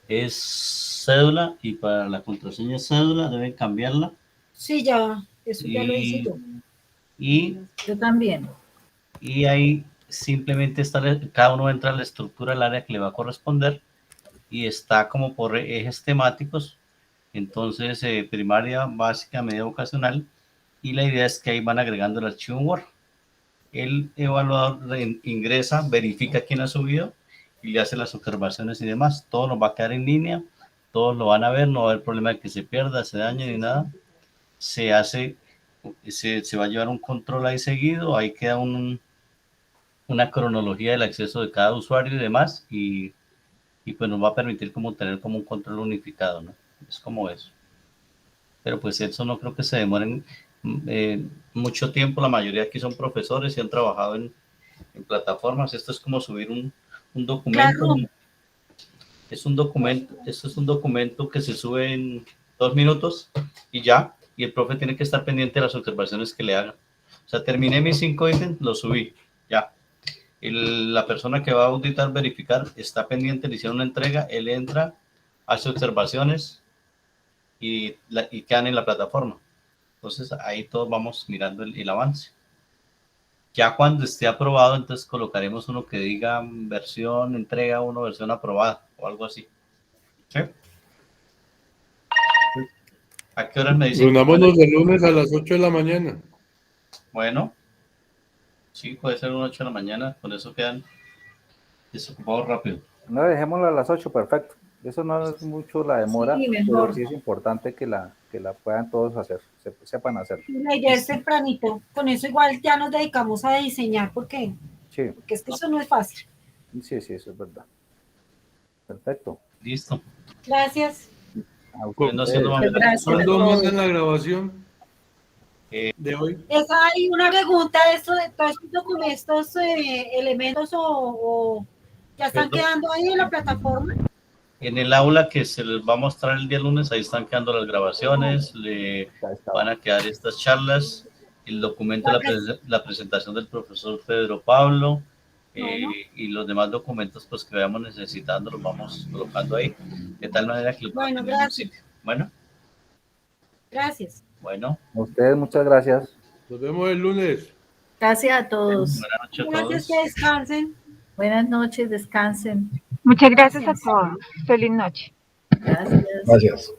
C: es cédula y para la contraseña cédula deben cambiarla.
E: Sí, ya, eso ya lo hice yo.
C: Y
A: yo también.
C: Y ahí simplemente cada uno entra a la estructura del área que le va a corresponder y está como por ejes temáticos. Entonces, primaria, básica, media vocacional, y la idea es que ahí van agregando el archivo en Word. el evaluador ingresa, verifica quién ha subido y le hace las observaciones y demás. Todo nos va a quedar en línea, todos lo van a ver, no va a haber problema de que se pierda, se dañe ni nada. Se va a llevar un control ahí seguido, ahí queda una cronología del acceso de cada usuario y demás, y pues nos va a permitir como tener como un control unificado, ¿no? Es como eso. Pero pues eso no creo que se demoren mucho tiempo. La mayoría aquí son profesores y han trabajado en plataformas. Esto es como subir un documento.
E: Claro.
C: Esto es un documento que se sube en 2 minutos y ya, y el profe tiene que estar pendiente de las observaciones que le hagan. O sea, terminé mis 5 ítems, los subí, ya. La persona que va a auditar, verificar, está pendiente, le hicieron una entrega, él entra, hace observaciones y quedan en la plataforma. Entonces ahí todos vamos mirando el avance. Ya cuando esté aprobado, entonces colocaremos uno que diga versión entrega 1, versión aprobada o algo así. ¿Sí? ¿A qué horas me dicen?
K: Reunámonos de lunes a las 8 de la mañana.
C: Bueno, sí, puede ser 8 de la mañana, con eso quedan desocupados rápido.
I: No, dejémoslo a las 8, perfecto. Eso no es mucho la demora,
E: Sí, mejor.
I: pero sí es importante que la puedan todos hacer, sepan hacer.
E: La idea es tempranito, con eso igual ya nos dedicamos a diseñar, porque
I: Sí,
E: es que eso no es fácil.
I: sí, eso es verdad. Perfecto.
C: Listo.
E: Gracias.
I: A
C: No
I: ustedes.
C: haciendo más.
A: Gracias.
K: ¿Cuándo mandan la grabación de hoy?
E: Hay una pregunta de esto, de todos estos elementos o ya están
C: Perdón.
E: quedando ahí en la plataforma.
C: En el aula que se les va a mostrar el día lunes, ahí están quedando las grabaciones, le van a quedar estas charlas, el documento, la presentación del profesor Pedro Pablo, y los demás documentos pues que vayamos necesitando los vamos colocando ahí, de tal manera que lo puedan
E: Bueno,
C: tener en un
E: gracias.
C: sitio. Bueno,
E: Gracias.
C: bueno,
I: A ustedes muchas gracias.
K: Nos vemos el lunes.
A: Gracias a todos.
C: buenas noches a
E: Gracias,
C: todos.
E: que descansen.
A: Buenas noches, descansen.
L: Muchas gracias a todos. Feliz noche.
A: Gracias.
H: Gracias.